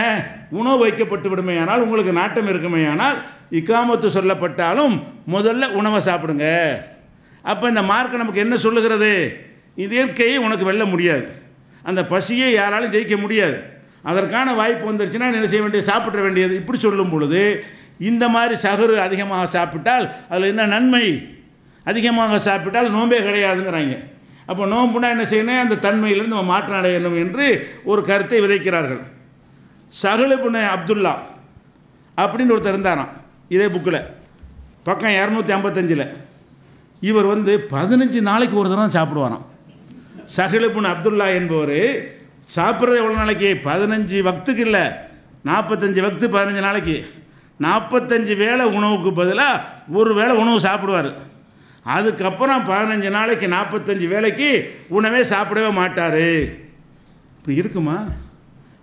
உணவு வைக்கப்பட்டு விடுமே ஆனால், உங்களுக்கு நாட்டம் இருக்குமே ஆனால், இக்காமத்து சொல்லப்பட்டாலும் முதல்ல உணவை சாப்பிடுங்க. அப்போ இந்த மார்க்கம் நமக்கு என்ன சொல்லுகிறது? இது இயற்கையை உனக்கு வெல்ல முடியாது, அந்த பசியை யாராலும் ஜெயிக்க முடியாது, அதற்கான வாய்ப்பு வந்துருச்சுன்னா என்ன செய்ய வேண்டியது? சாப்பிட வேண்டியது. இப்படி சொல்லும் பொழுது இந்த மாதிரி சஹரு அதிகமாக சாப்பிட்டால் அதில் என்ன நன்மை? அதிகமாக சாப்பிட்டால் நோன்பே கிடையாதுங்கிறாங்க. அப்போ நோன்புனா என்ன செய்யணும்? அந்த தன்மையிலிருந்து நம்ம மாற்றம் அடையணும் என்று ஒரு கருத்தை விதைக்கிறார்கள். சஹல் இப்னு அப்துல்லா அப்படின்னு ஒருத்தர் இருந்தாராம், இதே புக்கில் பக்கம் 255. இவர் 15 நாளைக்கு ஒரு தடவை சாப்பிடுவாராம். சஹல் இப்னு அப்துல்லா என்பவர் சாப்பிட்றது எவ்வளோ நாளைக்கு? 15 வக்துக்கு இல்லை, 45 வக்து 15 நாளைக்கு, 45 வேளை உணவுக்கு பதிலாக ஒரு வேளை உணவு சாப்பிடுவார். அதுக்கப்புறம் 15 நாளைக்கு 45 வேளைக்கு உணவே சாப்பிடவே மாட்டார். இப்படி இருக்குமா?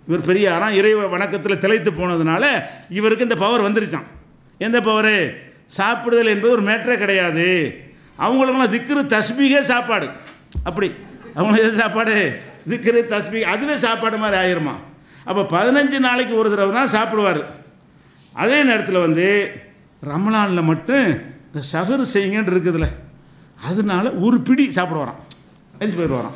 இவர் பெரியாராம், இறை வணக்கத்தில் திளைத்து போனதுனால இவருக்கு இந்த பவர் வந்துருச்சான். எந்த பவரு? சாப்பிடுதல் என்பது ஒரு மேட்டரே கிடையாது. அவங்களுக்குலாம் திக்ரு தஸ்பீகே சாப்பாடு. அப்படி அவங்களுக்கு எது சாப்பாடு? திக்ரு தஸ்பீக், அதுவே சாப்பாடு மாதிரி ஆயிருமா. அப்போ 15 நாளைக்கு ஒரு தடவை தான் சாப்பிடுவார். அதே நேரத்தில் ரமலானில் மட்டும் இந்த சஹர் செய்யுங்கன்னு இருக்குதுல்ல, அதனால ஒரு பிடி சாப்பிட வரான், 5 பேர் வரான்.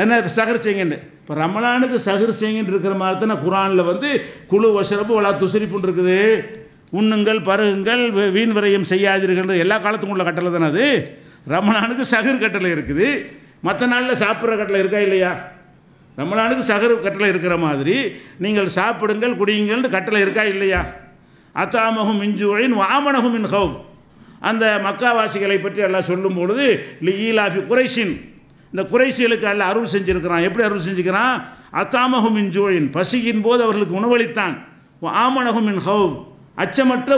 என்ன சஹர் செய்யுங்கன்னு? இப்போ ரமலானுக்கு சஹர் செய்யுங்கன்னு இருக்கிற மாதிரி தானே குர்ஆனில் குழு வஷரபு வலா துஸ்ரிஃபுன்னு இருக்குது. உண்ணுங்கள் பருகுங்கள் வீண் விரயம் செய்யாதீர்கள் எல்லா காலத்துக்கும் உள்ள கட்டளை தானே அது. ரமலானுக்கு சஹர் கட்டளை இருக்குது, மற்ற நாளில் சாப்பிட்ற கட்டளை இருக்கா இல்லையா? ரமலானுக்கு சஹர் கட்டளை இருக்கிற மாதிரி நீங்கள் சாப்பிடுங்கள் குடியுங்கள்னு கட்டளை இருக்கா இல்லையா? அத்தாமகும் மின்ஜூயின் வாமனகும் மின் ஹவ், அந்த மக்காவாசிகளை பற்றி எல்லாம் சொல்லும் பொழுது ஈலாஃபி குறைஷின், இந்த குறைஷிகளுக்கு அல்ல அருள் செஞ்சுருக்கிறான். எப்படி அருள் செஞ்சுக்கிறான்? அத்தாமகும் மின்ஜூயின், பசியின் போது அவர்களுக்கு உணவளித்தான். ஆமனகும் மின் ஹவ், அச்சமற்ற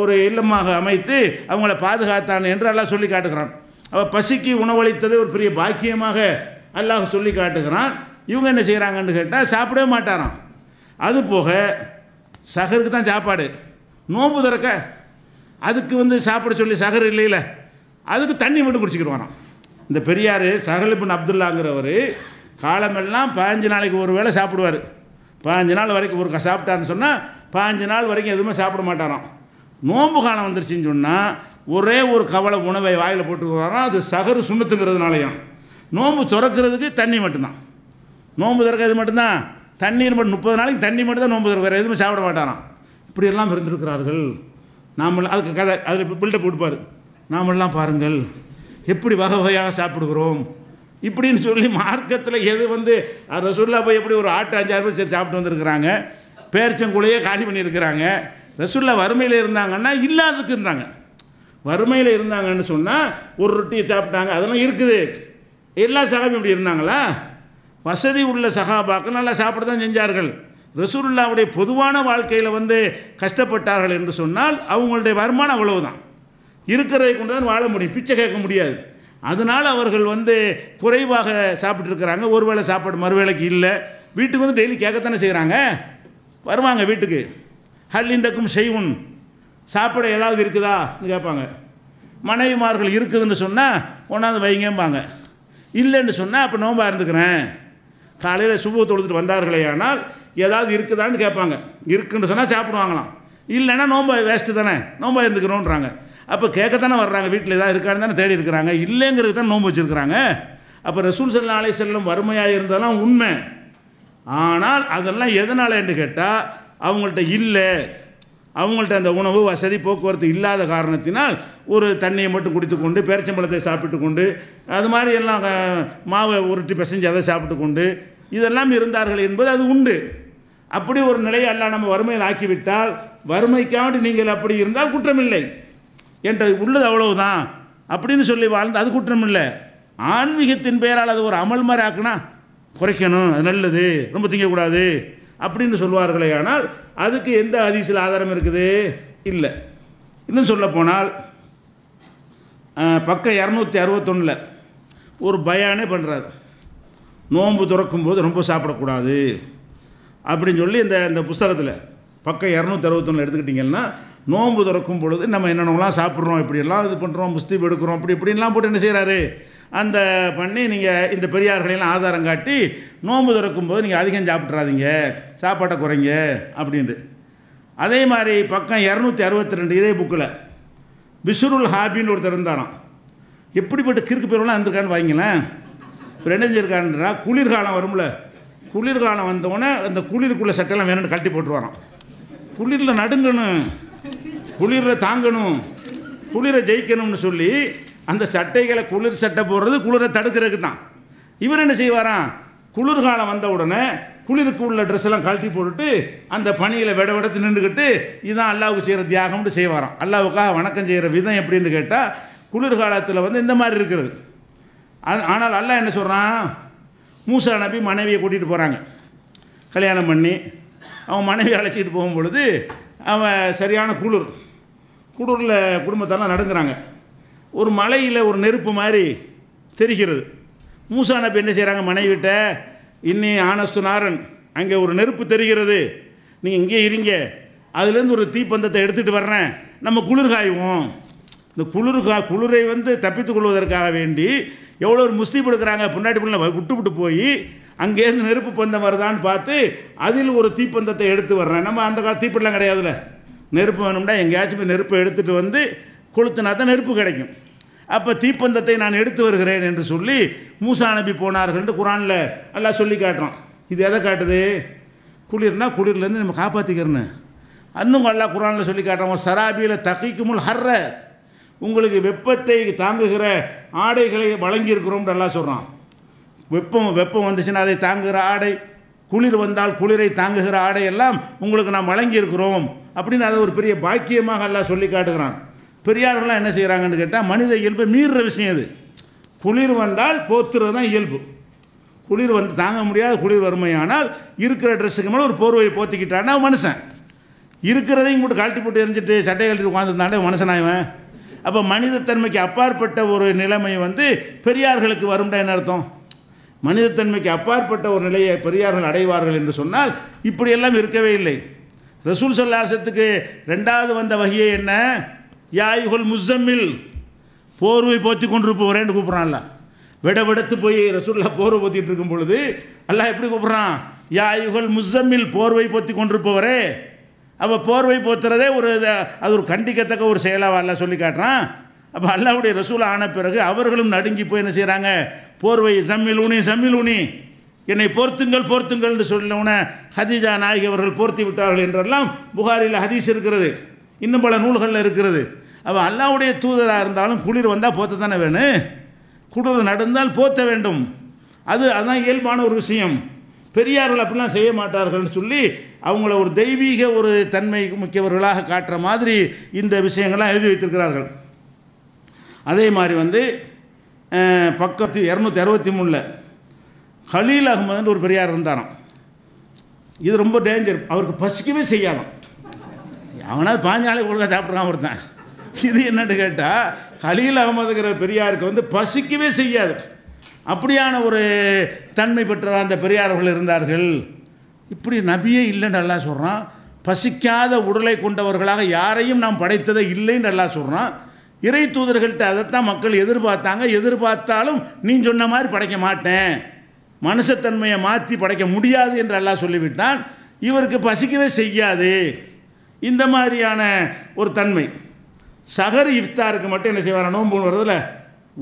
ஒரு இல்லமாக அமைத்து அவங்கள பாதுகாத்தான் என்று அல்லாஹ் சொல்லி காட்டுகிறான். அவள் பசிக்கு உணவளித்தது ஒரு பெரிய பாக்கியமாக அல்லாஹ் சொல்லி காட்டுகிறான். இவங்க என்ன செய்கிறாங்கன்னு கேட்டால் சாப்பிடவே மாட்டாராம். அதுபோக சஹருக்கு தான் சாப்பாடு, நோன்பு திறக்க அதுக்கு சாப்பிட சொல்லி சஹர் இல்லையில, அதுக்கு தண்ணி மட்டும் குடிச்சிக்கிடுவாராம். இந்த பெரியார் சஹல் இப்னு அப்துல்லாங்கிறவர் காலமெல்லாம் 15 நாளைக்கு ஒரு வேளை சாப்பிடுவார். 15 நாள் வரைக்கும் ஒரு சாப்பிட்டாருன்னு சொன்னால் 15 நாள் வரைக்கும் எதுவுமே சாப்பிட மாட்டாராம். நோன்பு காலம் வந்துருச்சுன்னு சொன்னால் ஒரே ஒரு கவலை உணவை வாயில் போட்டுக்கிறாராம். அது சகரு சுண்ணத்துங்கிறதுனாலையும் நோன்பு திறக்கிறதுக்கு தண்ணி மட்டும்தான். நோன்பு திறக்கிறது மட்டும்தான், தண்ணீர் மட்டும் 30 நாளைக்கு தண்ணி மட்டும் தான் நோன்பு திறக்க, வேறு எதுவுமே சாப்பிட மாட்டாராம். இப்படியெல்லாம் இருந்திருக்கிறார்கள். நாமெல்லாம் அதுக்கு கதை அதில் பில்டப் கொடுப்பார். நாமெல்லாம் பாருங்கள் எப்படி வகை வகையாக சாப்பிடுகிறோம் இப்படின்னு சொல்லி மார்க்கத்தில் எது வந்து ரசூலுல்லாஹ் போய் எப்படி ஒரு ஆட்டு 5-6 பேர் சரி சாப்பிட்டு வந்திருக்கிறாங்க, பேரிச்சங்குழையே காலி பண்ணியிருக்கிறாங்க. ரசூலுல்லாஹ் வறுமையில் இருந்தாங்கன்னா இல்லாததுக்கு இருந்தாங்க. வறுமையில் இருந்தாங்கன்னு சொன்னால் ஒரு ரொட்டியை சாப்பிட்டாங்க, அதெல்லாம் இருக்குது. எல்லா சகாபியும் இப்படி இருந்தாங்களா? வசதி உள்ள சகாபாக்கள் நல்லா சாப்பிட தான் செஞ்சார்கள். ரசூலுல்லாஹ்வுடைய பொதுவான வாழ்க்கையில் வந்து கஷ்டப்பட்டார்கள் என்று சொன்னால் அவங்களுடைய வருமானம் அவ்வளவுதான், இருக்கிறதை கொண்டு தான் வாழ முடியும், பிச்சை கேட்க முடியாது. அதனால் அவர்கள் வந்து குறைவாக சாப்பிட்டுருக்கிறாங்க. ஒரு வேளை சாப்பாடு மறுவேளைக்கு இல்லை. வீட்டுக்கு வந்து டெய்லி கேட்கத்தானே செய்கிறாங்க. வருவாங்க வீட்டுக்கு, ஹல் இந்தக்கும் செய்வுன், சாப்பிட ஏதாவது இருக்குதான்னு கேட்பாங்க. மனைவிமார்கள் இருக்குதுன்னு சொன்னால் ஒன்றாந்து வைங்கம்பாங்க. இல்லைன்னு சொன்னால் அப்போ நோம்பா இருந்துக்கிறேன். காலையில் சுபு தொழுதுட்டு வந்தார்களே ஆனால் ஏதாவது இருக்குதான்னு கேட்பாங்க. இருக்குன்னு சொன்னால் சாப்பிடுவாங்களாம், இல்லைன்னா நோம்பா வேஸ்ட்டு தானே, நோம்பா இருந்துக்கிறோன்றாங்க. அப்போ கேட்கத்தானே வர்றாங்க, வீட்டில் ஏதாவது இருக்கான்னு தானே தேடி இருக்கிறாங்க, இல்லைங்கிறது தான் நோன்பு வச்சுருக்கிறாங்க. அப்போ ரசூல் ஸல்லல்லாஹு அலைஹி வஸல்லம் வறுமையாக இருந்ததெல்லாம் உண்மை. ஆனால் அதெல்லாம் எதனால் என்று கேட்டால் அவங்கள்ட்ட இல்லை, அவங்கள்ட்ட அந்த உணவு வசதி போக்குவரத்து இல்லாத காரணத்தினால் ஒரு தண்ணியை மட்டும் குடித்து கொண்டு பேரிச்சம்பழத்தை சாப்பிட்டு கொண்டு அது மாதிரி எல்லாம் மாவை உருட்டி பிசைஞ்சு அதை சாப்பிட்டு கொண்டு இதெல்லாம் இருந்தார்கள் என்பது அது உண்டு. அப்படி ஒரு நிலையை அல்லாஹ் நம்ம வறுமையில் ஆக்கிவிட்டால், வறுமைக்காண்டி நீங்கள் அப்படி இருந்தால் குற்றமில்லை என்ற உள்ளது அவ்வளவுதான் அப்படின்னு சொல்லி வாழ்ந்து அது குற்றம் இல்லை. ஆன்மீகத்தின் பெயரால் அது ஒரு அமல் மாதிரி ஆக்குனா குறைக்கணும், அது நல்லது, ரொம்ப திங்கக்கூடாது அப்படின்னு சொல்வார்களே. ஆனால் அதுக்கு எந்த ஹதீஸில் ஆதாரம் இருக்குது? இல்லை. இன்னும் சொல்லப்போனால் பக்கம் 261 ஒரு பயானே பண்ணுறார். நோன்பு துறக்கும் போது ரொம்ப சாப்பிடக்கூடாது அப்படின்னு சொல்லி இந்த புஸ்தகத்தில் பக்கம் 261 எடுத்துக்கிட்டிங்கன்னா, நோன்பு திறக்கும் பொழுது நம்ம என்னென்னலாம் சாப்பிட்றோம், இப்படியெல்லாம் இது பண்ணுறோம், முஸ்தீப் எடுக்கிறோம், இப்படின்லாம் போட்டு என்ன செய்கிறாரு அந்த பண்ணி நீங்கள் இந்த பெரியார்களையெல்லாம் ஆதாரம் காட்டி நோன்பு திறக்கும் போது நீங்கள் அதிகம் சாப்பிட்றாதீங்க, சாப்பாட்டை குறைங்க அப்படின்ட்டு. அதே மாதிரி பக்கம் 262 இதே புக்கில் பிஷ்ருல் ஹாபின்னு ஒருத்தர் இருந்தாராம். எப்படிப்பட்ட கிறுக்கு பேரெல்லாம் இருந்திருக்கான்னு வாங்கிங்களேன். இப்போ என்ன செஞ்சிருக்காருன்றா, குளிர்காலம் வரும்ல, குளிர்காலம் வந்தோடனே அந்த குளிருக்குள்ளே சட்டையெல்லாம் வேணும்னு கழட்டி போட்டு வரோம். குளிரில் நடுங்கணும், குளிரில் தாங்கணும், குளிரை ஜெயிக்கணும்னு சொல்லி அந்த சட்டைகளை குளிர் சட்டை போடுறது குளிரை தடுக்கிறதுக்கு தான். இவர் என்ன செய்வாராம், குளிர்காலம் வந்த உடனே குளிருக்கு உள்ள ட்ரெஸ் எல்லாம் கழட்டி போட்டுட்டு அந்த பனியில் விடத்து நின்றுக்கிட்டு இதுதான் அல்லாவுக்கு செய்கிற தியாகம்னு செய்வாராம். அல்லாவுக்காக வணக்கம் செய்கிற விதம் எப்படின்னு கேட்டால் குளிர்காலத்தில் வந்து இந்த மாதிரி இருக்கிறது. ஆனால் அல்லாஹ் என்ன சொல்கிறான், மூசா நபி மனைவியை கூட்டிகிட்டு போகிறாங்க, கல்யாணம் பண்ணி அவன் மனைவி அழைச்சிக்கிட்டு போகும்பொழுது அவன் சரியான குளிரில் குடும்பத்தெல்லாம் நடுங்கிறாங்க. ஒரு மலையில் ஒரு நெருப்பு மாதிரி தெரிகிறது. மூசா நபி என்ன செய்கிறாங்க, மனைவிட்ட இன்னி ஆனஸ்து நாரன், அங்கே ஒரு நெருப்பு தெரிகிறது, நீங்கள் இங்கே இருங்க, அதுலேருந்து ஒரு தீப்பந்தத்தை எடுத்துகிட்டு வர்றேன், நம்ம குளிர் காய்வோம். இந்த குளிரை வந்து தப்பித்துக் கொள்வதற்காக வேண்டி எவ்வளோ ஒரு முஸ்தீப் எடுக்கிறாங்க, பொண்டாட்டி பிள்ளை விட்டு போய் அங்கேருந்து நெருப்பு பந்தம் வருதான்னு பார்த்து அதில் ஒரு தீப்பந்தத்தை எடுத்து வர்றேன். நம்ம அந்த கால தீப்பெல்லாம் கிடையாதுல்ல, நெருப்பு வேணும்னா எங்கேயாச்சும் போய் நெருப்பை எடுத்துகிட்டு வந்து கொளுத்துனா தான் நெருப்பு கிடைக்கும். அப்போ தீப்பந்தத்தை நான் எடுத்து வருகிறேன் என்று சொல்லி மூசா நபி போனார்கள்னு குரானில் எல்லாம் சொல்லி காட்டுறோம். இது எதை காட்டுது, குளிர்னா குளிர்லேருந்து நம்ம காப்பாற்றிக்கிறேன்னு. இன்னும் எல்லாம் குரானில் சொல்லி காட்டுறோம், சராபியில் தகிக்குமுல் ஹர்ற, உங்களுக்கு வெப்பத்தை தாங்குகிற ஆடைகளை வழங்கியிருக்கிறோம்னு எல்லாம் சொல்கிறான். வெப்பம் வந்துச்சுன்னா அதை தாங்குகிற ஆடை, குளிர் வந்தால் குளிரை தாங்குகிற ஆடை எல்லாம் உங்களுக்கு நாம் வழங்கியிருக்கிறோம் அப்படின்னு அதை ஒரு பெரிய பாக்கியமாக எல்லாம் சொல்லி காட்டுகிறான். பெரியார்கள்லாம் என்ன செய்கிறாங்கன்னு கேட்டால் மனித இயல்பை மீறுற விஷயம் இது. குளிர் வந்தால் போத்துறது தான் இயல்பு. குளிர் வந்து தாங்க முடியாத குளிர் வறுமையானால் இருக்கிற ட்ரெஸ்ஸுக்கு மேலே ஒரு போர்வையை போத்திக்கிட்டான்னா மனுஷன், இருக்கிறதையும் போட்டு கழட்டி போட்டு எரிஞ்சிட்டு சட்டை கழட்டி உட்காந்துருந்தாண்டே மனுஷனாயவன். அப்போ மனிதத்தன்மைக்கு அப்பாற்பட்ட ஒரு நிலைமை வந்து பெரியார்களுக்கு வரும்டா என்ன அர்த்தம்? மனிதத்தன்மைக்கு அப்பாற்பட்ட ஒரு நிலையை பெரியார்கள் அடைவார்கள் என்று சொன்னால் இப்படியெல்லாம் இருக்கவே இல்லை. ரசூல் ஸல்லல்லாஹு அலைஹி வஸல்லத்துக்கு 2வது வந்த வஹியே என்ன, யா அய்யுஹல் முஸம்மில், போர்வை போத்தி கொண்டிருப்பவரேன்னு கூப்பிட்றான்ல. விடத்து போய் ரசூலுல்லாஹ் போர்வை போத்திட்டு இருக்கும் பொழுது அல்லாஹ் எப்படி கூப்பிட்றான், யா அய்யுஹல் முஸம்மில், போர்வை போத்தி கொண்டிருப்பவரே. அப்போ போர்வை போத்துறதே அது ஒரு கண்டிக்கத்தக்க ஒரு செயலாக அல்லாஹ் சொல்லி காட்டுறான். அப்போ அல்லாஹ்வுடைய ரசூல் ஆன பிறகு அவர்களும் நடுங்கி போய் என்ன செய்கிறாங்க, போர்வை சம்மிலூனி என்னை போர்த்துங்கள்னு சொல்லவுன ஹதீஜா நாயகி அவர்கள் போர்த்தி விட்டார்கள் என்றெல்லாம் புகாரில் ஹதீஸ் இருக்கிறது, இன்னும் பல நூல்களில் இருக்கிறது. அப்போ அல்லாஹ்வுடைய தூதராக இருந்தாலும் குளிர் வந்தால் போத்த தானே வேணும், குளிர் நடந்தால் போத்த வேண்டும். அதுதான் இயல்பான ஒரு விஷயம். பெரியார்கள் அப்படிலாம் செய்ய மாட்டார்கள்னு சொல்லி அவங்கள ஒரு தெய்வீக ஒரு தன்மை மிக்கவர்களாக காட்டுற மாதிரி இந்த விஷயங்கள்லாம் எழுதி வைத்திருக்கிறார்கள். அதே மாதிரி பக்கத்து 263 கலீல் அகமதுன்னு ஒரு பெரியார் இருந்தாராம். இது ரொம்ப டேஞ்சர், அவருக்கு பசிக்கவே செய்யாதான், அவனாவது 5 நாளைக்கு ஒழுங்காக சாப்பிட்றான் ஒருத்தன். இது என்னன்னு கேட்டால் கலீல் அகமதுங்கிற பெரியாருக்கு பசிக்கவே செய்யாது. அப்படியான ஒரு தன்மை பெற்ற அந்த பெரியார்கள் இருந்தார்கள். இப்படி நபியே இல்லைன்னு அல்லாஹ் சொல்கிறான். பசிக்காத உடலை கொண்டவர்களாக யாரையும் நாம் படைத்ததே இல்லைன்னு அல்லாஹ் சொல்கிறான். இறை தூதர்கள்ட்ட அதைத்தான் மக்கள் எதிர்பார்த்தாங்க. எதிர்பார்த்தாலும் நீ சொன்ன மாதிரி படைக்க மாட்டேன், மனுஷத்தன்மையை மாற்றி படைக்க முடியாது என்று அல்லாஹ் சொல்லிவிட்டான். இவருக்கு பசிக்கவே செய்யாது. இந்த மாதிரியான ஒரு தன்மை. சஹர் இஃப்தாருக்கு மட்டும் என்ன செய்வாரா, நோன்பு வருதில்ல,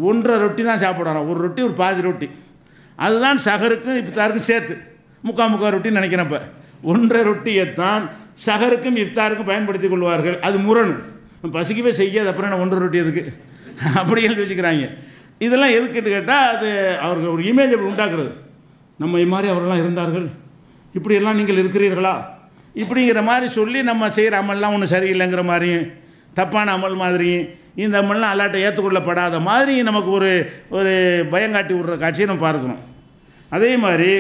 1.5 ரொட்டி தான் சாப்பிட்றான். ஒரு ரொட்டி ஒரு பாதி ரொட்டி, அதுதான் சஹருக்கும் இஃப்தாருக்கும் சேர்த்து முக்கால் ரொட்டின்னு நினைக்கிறப்ப 1.5 ரொட்டியைத்தான் சஹருக்கும் இஃப்தாருக்கும் பயன்படுத்தி கொள்வார்கள். அது முரணு, பசிக்கவே செய்யாது, அப்புறம் என்ன 1.5 ரொட்டி எதுக்கு அப்படி எழுதி வச்சுக்கிறாங்க. இதெல்லாம் எதுக்குன்னு கேட்டால் அது அவர்கள் ஒரு இமேஜ் அப்படி உண்டாக்குறது. நம்ம இது மாதிரி அவரெல்லாம் இருந்தார்கள், இப்படியெல்லாம் நீங்கள் இருக்கிறீர்களா இப்படிங்கிற மாதிரி சொல்லி நம்ம செய்கிற அமல்லாம் ஒன்றும் சரியில்லைங்கிற மாதிரியும், தப்பான அமல் மாதிரியும், இந்த அமல்லாம் அல்லாட்ட ஏற்றுக்கொள்ளப்படாத மாதிரி நமக்கு ஒரு பயங்காட்டி விடுற காட்சியை நம்ம பார்க்கணும். அதே மாதிரி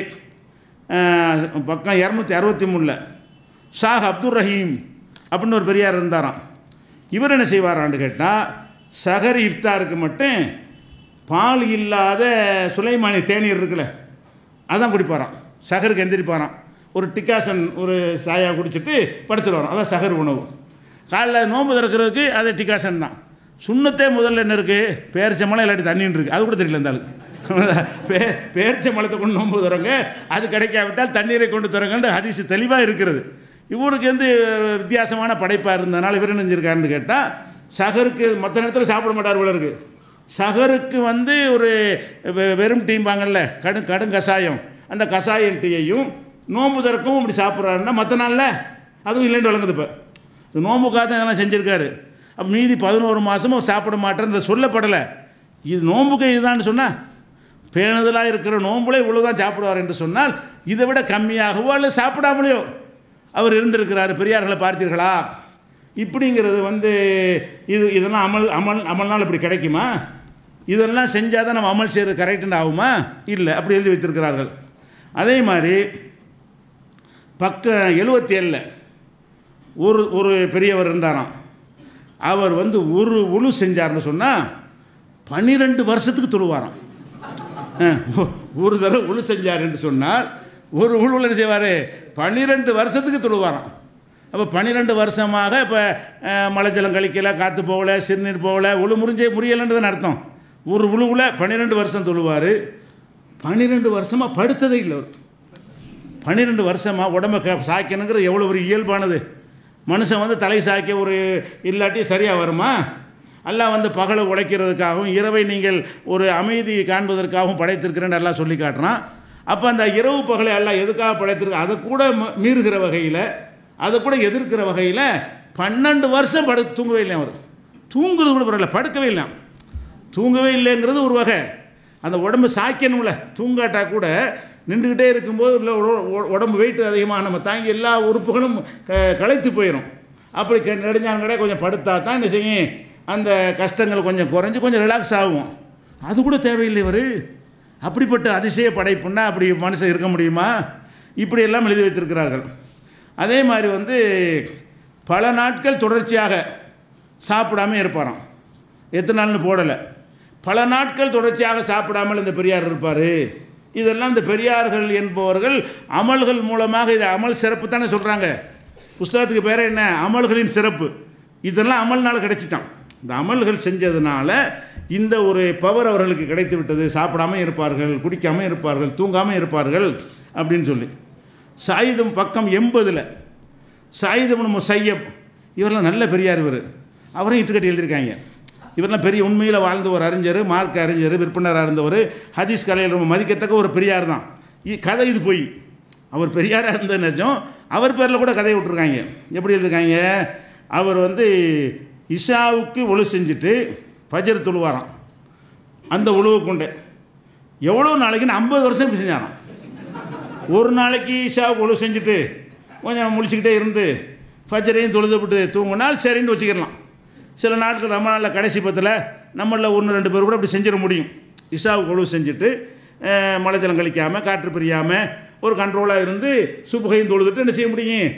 பக்கம் 263 ஷாஹ் அப்துல் ரஹீம் அப்படின்னு ஒரு பெரியார் இருந்தாராம். இவர் என்ன செய்வாரான்னு கேட்டால் சஹர் இஃப்தாருக்கு மட்டும் பால் இல்லாத சுலைமானி தேநீர் இருக்குல்ல, அதான் குடிப்பாராம். சஹருக்கு எந்திரிப்பாராம், ஒரு டிக்காசன் ஒரு சாயா குடிச்சிட்டு படுத்துட்டு அதான் சஹர் உணவு. காலைல நோன்பு திறக்கிறதுக்கு அது டிக்காசன் தான். சுண்ணத்தே முதல்ல என்ன இருக்குது, பேரிச்சம்பழம் இல்லாட்டி தண்ணின்னு இருக்குது, அது கூட தெரியல இருந்தாலும். பேரிச்சம்பழத்தை கொண்டு நோன்பு தரங்க, அது கிடைக்காவிட்டால் தண்ணீரை கொண்டு தரங்கன்னு ஹதீஸ் தெளிவாக இருக்கிறது. இவருக்கு வித்தியாசமான படைப்பாக இருந்ததுனால இவர் நினைஞ்சிருக்காருன்னு கேட்டால் சஹருக்கு மற்ற நேரத்தில் சாப்பிட மாட்டார் போல இருக்குது. சஹருக்கு ஒரு வெறும் டீம்பாங்கல்ல, கடும் கஷாயம், அந்த கஷாயம் டீயையும் நோன்பு திறக்கவும் இப்படி சாப்பிட்றாருன்னா மற்ற நாளில் அதுவும் இல்லைன்னு வழங்குது. இப்போ நோன்புக்காக தான் இதெல்லாம் செஞ்சுருக்காரு. அப்போ மீதி 11 மாதமும் சாப்பிட மாட்டேன்னு சொல்லப்படலை. இது நோன்புக்கு இதுதான் சொன்னால், பேணுதலாக இருக்கிற நோன்புல இவ்வளோ தான் சாப்பிடுவார் என்று சொன்னால் இதை விட கம்மியாகவோ அல்லது சாப்பிடாமலையோ அவர் இருந்திருக்கிறார். பெரியார்களை பார்த்தீர்களா? இப்படிங்கிறது இதெல்லாம் அமல்னால் இப்படி கிடைக்குமா? இதெல்லாம் செஞ்சால் தான் நம்ம அமல் செய்கிறது கரெக்டுன்னு ஆகுமா? இல்லை, அப்படி எழுதி வைத்திருக்கிறார்கள். அதே மாதிரி பக்கம் 77 ஒரு பெரியவர் இருந்தாராம். அவர் ஒரு உழு செஞ்சார்னு சொன்னால் 12 வருஷத்துக்கு தொழுவாராம். ஒரு தடவை உழு செஞ்சார் என்று சொன்னால் ஒரு உழுவில் என்ன செய்வார், 12 வருஷத்துக்கு தொழுவாராம். அப்போ 12 வருஷமாக இப்போ மலைஜலம் கழிக்கலை, காற்று போகலை, சிறுநீர் போகலை, உழு முறியலைன்றதுன்னு அர்த்தம். ஒரு உழுவில் 12 வருஷம் தொழுவார். 12 வருஷமாக படுத்ததே இல்லை அவர். 12 வருஷமாக உடம்பை சாய்க்கணுங்கிறது எவ்வளோ ஒரு இயல்பானது. மனுஷன் தலை சாய்க்க இல்லாட்டி சரியாக வருமா? அல்லாஹ் பகலை உழைக்கிறதுக்காகவும் இரவை நீங்கள் ஒரு அமைதி காண்பதற்காகவும் படைத்திருக்கிறேன்னு எல்லாம் சொல்லி காட்டுறான். அப்போ அந்த இரவு பகலை எல்லாம் எதுக்காக படைத்திருக்க, அதை கூட மீறுகிற வகையில், அதை கூட எதிர்க்கிற வகையில் 12 வருஷம் தூங்கவே இல்லை. அவர் தூங்குறது கூட பரவாயில்ல, படுக்கவே இல்லை. தூங்கவே இல்லைங்கிறது ஒரு வகை. அந்த உடம்பு சாய்க்கணும்ல, தூங்காட்டா கூட நின்றுக்கிட்டே இருக்கும்போது இல்லை உடம்பு வெயிட் அதிகமாக நம்ம தாங்கி எல்லா உறுப்புகளும் களைத்து போயிடும். அப்படி நெடுஞ்சாங்கடே கொஞ்சம் படுத்தா தான் என்ன செய்யும், அந்த கஷ்டங்கள் கொஞ்சம் குறைஞ்சி கொஞ்சம் ரிலாக்ஸ் ஆகும். அது கூட தேவையில்லை. இவர் அப்படிப்பட்ட அதிசய படைப்புன்னா அப்படி மனுஷன் இருக்க முடியுமா? இப்படி எல்லாம் எழுதி வைத்திருக்கிறார்கள். அதே மாதிரி பல நாட்கள் தொடர்ச்சியாக சாப்பிடாமல் இருப்பாராம். எத்தனை நாள்னு போடலை, பல நாட்கள் தொடர்ச்சியாக சாப்பிடாமல் இந்த பெரியார் இருப்பார். இதெல்லாம் இந்த பெரியார்கள் என்பவர்கள் அமல்கள் மூலமாக இதை அமல் சிறப்பு தானே சொல்கிறாங்க. புஸ்தகத்துக்கு பேர் என்ன, அமல்களின் சிறப்பு. இதெல்லாம் அமல்னால் கிடைச்சிட்டான். இந்த அமல்கள் செஞ்சதுனால இந்த ஒரு பவர் அவர்களுக்கு கிடைத்து விட்டது. சாப்பிடாமல் இருப்பார்கள், குடிக்காமல் இருப்பார்கள், தூங்காமல் இருப்பார்கள் அப்படின்னு சொல்லி. சாயுதம் பக்கம் 80 சயீத் இப்னு முஸையப் இவரெல்லாம் நல்ல பெரியார். அவரையும் இட்டுக்கட்டி எழுதியிருக்காங்க. இவரெல்லாம் பெரிய உண்மையில் வாழ்ந்த ஒரு அறிஞர், மார்க்க அறிஞர், விற்பனராக இருந்தவர், ஹதீஸ் கலையில் ரொம்ப மதிக்கத்தக்க ஒரு பெரியார் தான். கதை இது போய் அவர் பெரியாராக இருந்த நிஜம். அவர் பேரில் கூட கதையை விட்டுருக்காங்க. எப்படி எழுதிருக்காங்க, அவர் இஷாவுக்கு ஒழு செஞ்சுட்டு ஃபஜர் தொழுவாராம். அந்த ஒழுவை கொண்டு எவ்வளோ நாளைக்குன்னு 50 வருஷம் இப்படி செஞ்சாராம். ஒரு நாளைக்கு இஷாவுக்கு ஒழு செஞ்சுட்டு கொஞ்சம் முடிச்சுக்கிட்டே இருந்து ஃபஜரையும் தொழுதுவிட்டு தூங்கினால் சரின்னு வச்சுக்கிடலாம். சில நாட்கள் ரமலானில் கடைசி பத்தில் நம்மளில் 1-2 பேர் கூட அப்படி செஞ்சிட முடியும். இஷாவுக்கு ஒழு செஞ்சுட்டு மலைஜலம் கழிக்காமல் காற்று பிரியாமல் ஒரு கண்ட்ரோலாக இருந்து சுபகையும் தொழுதுட்டு என்ன செய்ய முடியும்,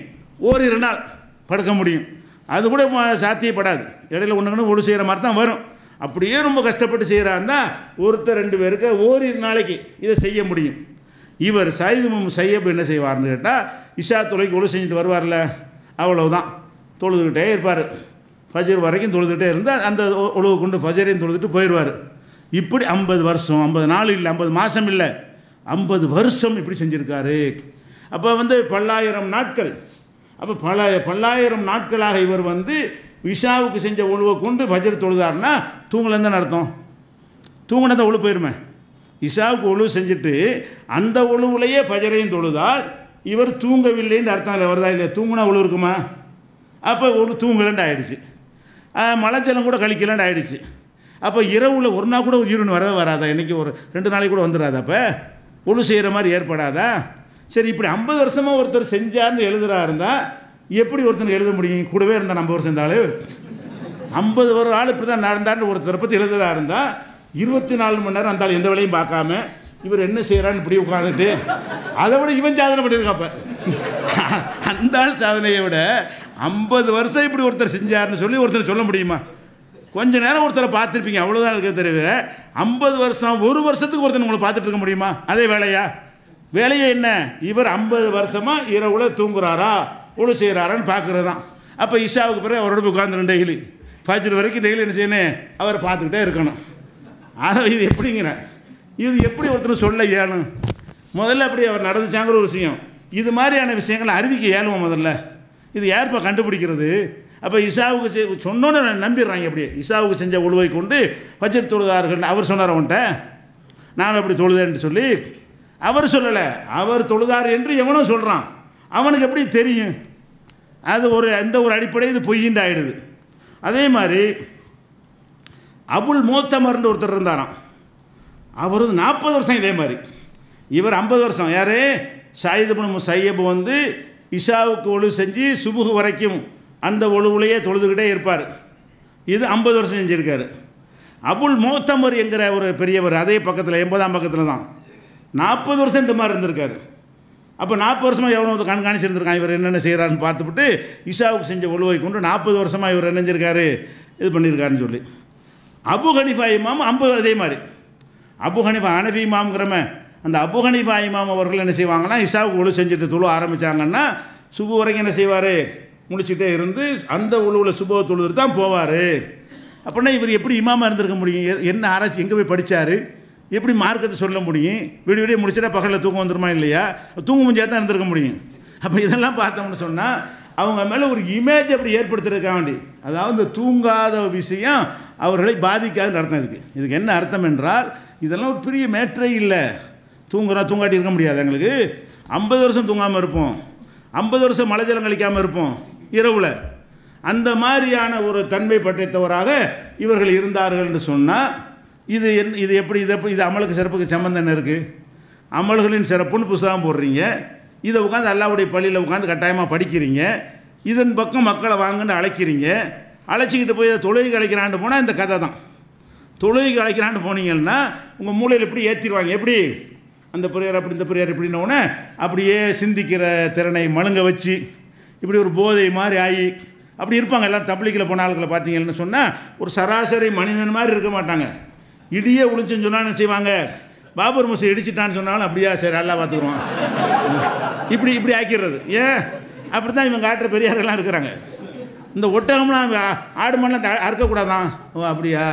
ஓரிரு நாள் படுக்க முடியும். அது கூட சாத்தியப்படாது. இடையில ஒன்றுங்கன்னு ஒழு செய்கிற மாதிரி தான் வரும். அப்படியே ரொம்ப கஷ்டப்பட்டு செய்கிறாருந்தா ஒருத்தர் 2 பேருக்கு ஓரிரு நாளைக்கு இதை செய்ய முடியும். இவர் சயீத் இப்னு முஸையப் என்ன செய்வார்னு கேட்டால், இஷா தொழுகைக்கு ஒழு செஞ்சுட்டு வருவார்ல, அவ்வளவுதான் தொழுதுகிட்டே இருப்பார். ஃபஜர் வரைக்கும் தொழுதுகிட்டே இருந்தால் அந்த ஒழுவு கொண்டு ஃபஜரையும் தொழுதுட்டு போயிடுவார். இப்படி 50 வருஷம், 50 நாள் இல்லை, 50 மாதம் இல்லை, 50 வருஷம் இப்படி செஞ்சுருக்காரு. அப்போ பல்லாயிரம் நாட்கள். அப்போ பல்லாயிரம் நாட்களாக இவர் இஷாவுக்கு செஞ்ச ஒழுவை கொண்டு ஃபஜர் தொழுதாருன்னா தூங்கலன்னு தான் அர்த்தம். தூங்கினா தான் ஒழு போயிருமே. இஷாவுக்கு ஒழு செஞ்சுட்டு அந்த ஒழுவுலையே ஃபஜரையும் தொழுதால் இவர் தூங்கவில்லைன்னு அர்த்தம் இல்லை. வருதா இல்லையா? தூங்குனா ஒழு இருக்குமா? அப்போ ஒழு தூங்கலன்னு ஆயிடுச்சு. மலைஜலம் கூட கழிக்கலன்னு ஆயிடுச்சு. அப்போ இரவில் ஒரு நாள் கூட யூரின் வரவே வராதா? இன்றைக்கி ஒரு 2 நாளைக்கு கூட வந்துடாதா? அப்போ ஒழு செய்கிற மாதிரி ஏற்படாதா? சரி, இப்படி 50 வருஷமாக ஒருத்தர் செஞ்சார்னு எழுதுறா இருந்தால் எப்படி ஒருத்தனுக்கு எழுத முடியும்? கூடவே இருந்தால் 50 வருஷம் இருந்தாலும் 50 ஒரு ஆள் இப்படி தான் நடந்தான்னு ஒருத்தரை பற்றி எழுதுறதா இருந்தால் 24 மணி நேரம் அந்த எந்த வேலையும் பார்க்காம இவர் என்ன செய்கிறான்னு இப்படி உட்காந்துட்டு அதை விட இவன் சாதனை பண்ணியிருக்காப்ப. அந்த ஆள் சாதனையை விட 50 வருஷம் இப்படி ஒருத்தர் செஞ்சார்னு சொல்லி ஒருத்தர் சொல்ல முடியுமா? கொஞ்ச நேரம் ஒருத்தரை பார்த்துருப்பீங்க, அவ்வளோதான் இருக்க தெரியுது. 50 வருஷம், ஒரு வருஷத்துக்கு ஒருத்தர் உங்களை பார்த்துட்டு இருக்க முடியுமா? அதே வேலையே என்ன? இவர் 50 வருஷமாக இரவுல தூங்குறாரா ஒழு செய்கிறாரான்னு பார்க்குறது தான். அப்போ இஷாவுக்கு பிறகு அவரோட போய் உட்காந்துரும். டெய்லி ஃபஜர் வரைக்கும் டெய்லி என்ன செய்யணும்? அவரை பார்த்துக்கிட்டே இருக்கணும். அதை இது எப்படிங்கிற இது எப்படி ஒருத்தர் சொல்ல இயலும்? முதல்ல அப்படி அவர் நடந்துச்சாங்கிற ஒரு விஷயம். இது மாதிரியான விஷயங்களை அறிவிக்க இயலுவோம் முதல்ல. இது யார்ப்பா கண்டுபிடிக்கிறது? அப்போ இஷாவுக்கு சொன்னோன்னு நம்பிடுறாங்க. அப்படியே இஷாவுக்கு செஞ்ச ஒழுவை கொண்டு ஃபஜர் தொழுதார்கள் அவர் சொன்னார். அவன்கிட்ட நான் அப்படி தொழுதேன்னு சொல்லி அவர் சொல்லலை, அவர் தொழுதார் என்று எவனோ சொல்கிறான். அவனுக்கு எப்படி தெரியும்? அது எந்த ஒரு அடிப்படை இது பொய்யின்னு ஆகிடுது. அதே மாதிரி அபுல் மோத்தமர்னு ஒருத்தர் இருந்தாராம். அவர் 40 வருஷம் இதே மாதிரி. இவர் 50 வருஷம். யார்? சயீத் இப்னு முஸையப் இஷாவுக்கு ஒழு செஞ்சு சுபுகு வரைக்கும் அந்த ஒழுவுலையே தொழுதுகிட்டே இருப்பார். இது 50 வருஷம் செஞ்சுருக்காரு. அபுல் மோத்தமர் என்கிற ஒரு பெரியவர் அதே பக்கத்தில் 80ஆம் பக்கத்தில் தான் 40 வருஷம் இந்த மாதிரி இருந்திருக்காரு. அப்போ 40 வருஷமாக எவ்வளோ கண்காணிச்சிருந்துருக்கான் இவர் என்னென்ன செய்கிறாருன்னு பார்த்துவிட்டு இஷாவுக்கு செஞ்ச ஒழுவை கொண்டு 40 வருஷமாக இவர் என்னஞ்சிருக்காரு இது பண்ணியிருக்காருன்னு சொல்லி. அபு ஹனீஃபா இமாம் 50 அதே மாதிரி. அபு ஹனீஃபா ஹனஃபி இமாம்ங்கிறவன் அந்த அபு ஹனீஃபா இமாம் அவர்கள் என்ன செய்வாங்கன்னா இஷாவுக்கு ஒழு செஞ்சுட்டு தொழு ஆரம்பித்தாங்கன்னா சுபு வரைக்கும் என்ன செய்வார்? முடிச்சுட்டே இருந்து அந்த ஒழுவில் சுபவை தொழுது தான் போவார். அப்படின்னா இவர் எப்படி இமாமாக இருந்திருக்க முடியும்? என்ன ஆராய்ச்சி, எங்கே போய் படித்தார்? எப்படி மார்க்கத்தை சொல்ல முடியும்? விடிய முடிச்சுட்டா பகலில் தூக்கம் வந்துருமா இல்லையா? தூங்க முடிஞ்சா தான் இருந்திருக்க முடியும். அப்போ இதெல்லாம் பார்த்தோம்னு சொன்னால் அவங்க மேலே ஒரு இமேஜ் அப்படி ஏற்படுத்திருக்க வேண்டி, அதாவது தூங்காத விஷயம் அவர்களை பாதிக்காதுன்னு அர்த்தம். இதுக்கு என்ன அர்த்தம் என்றால் இதெல்லாம் ஒரு பெரிய மேற்றே இல்லை. தூங்காட்டி இருக்க முடியாது. எங்களுக்கு 50 வருஷம் தூங்காமல் இருப்போம், 50 வருஷம் மலைஜலம் கழிக்காமல் இருப்போம் இரவில். அந்த மாதிரியான ஒரு தன்மை படைத்தவராக இவர்கள் இருந்தார்கள் என்று சொன்னால் இது எப்படி இது அமலுக்கு சிறப்புக்கு சம்பந்தம் என்ன இருக்குது? அமல்களின் சிறப்புன்னு புத்தகம் போடுறீங்க, இதை உட்காந்து அல்லாஹ்வுடைய பள்ளியில் உட்காந்து கட்டாயமாக படிக்கிறீங்க, இதன் பக்கம் மக்களை வாங்கன்னு அழைக்கிறீங்க. அழைச்சிக்கிட்டு போய் தொழுகைக்கு அழைக்கிறான்னு போனால் இந்த கதை தான். தொழுகைக்கு அழைக்கிறான்னு போனீங்கன்னா உங்கள் மூளையில் எப்படி ஏற்றிடுவாங்க? எப்படி அந்த பிரியார் அப்படி இந்த பிரியார் எப்படின்னோடனே அப்படியே சிந்திக்கிற திறனை மழுங்க வச்சு இப்படி ஒரு போதை மாதிரி ஆகி அப்படி இருப்பாங்க. எல்லாம் தப்லீகில் போன ஆட்களை பார்த்தீங்கன்னு சொன்னால் ஒரு சராசரி மனிதன் மாதிரி இருக்க மாட்டாங்க. இடியே ஒழிச்சுன்னு சொன்னால் என்ன செய்வாங்க? பாபர் மசூதி இடிச்சிட்டான்னு சொன்னாலும் அப்படியா சரி நல்லா பார்த்துக்குருவான், இப்படி ஆக்கிடுறது. ஏன் அப்படி தான் இவங்க காட்டுற பெரியாரெல்லாம் இருக்கிறாங்க. இந்த ஒட்டகம்லாம் ஆடு மாடெலாம் அறுக்கக்கூடாதான். ஓ அப்படியா?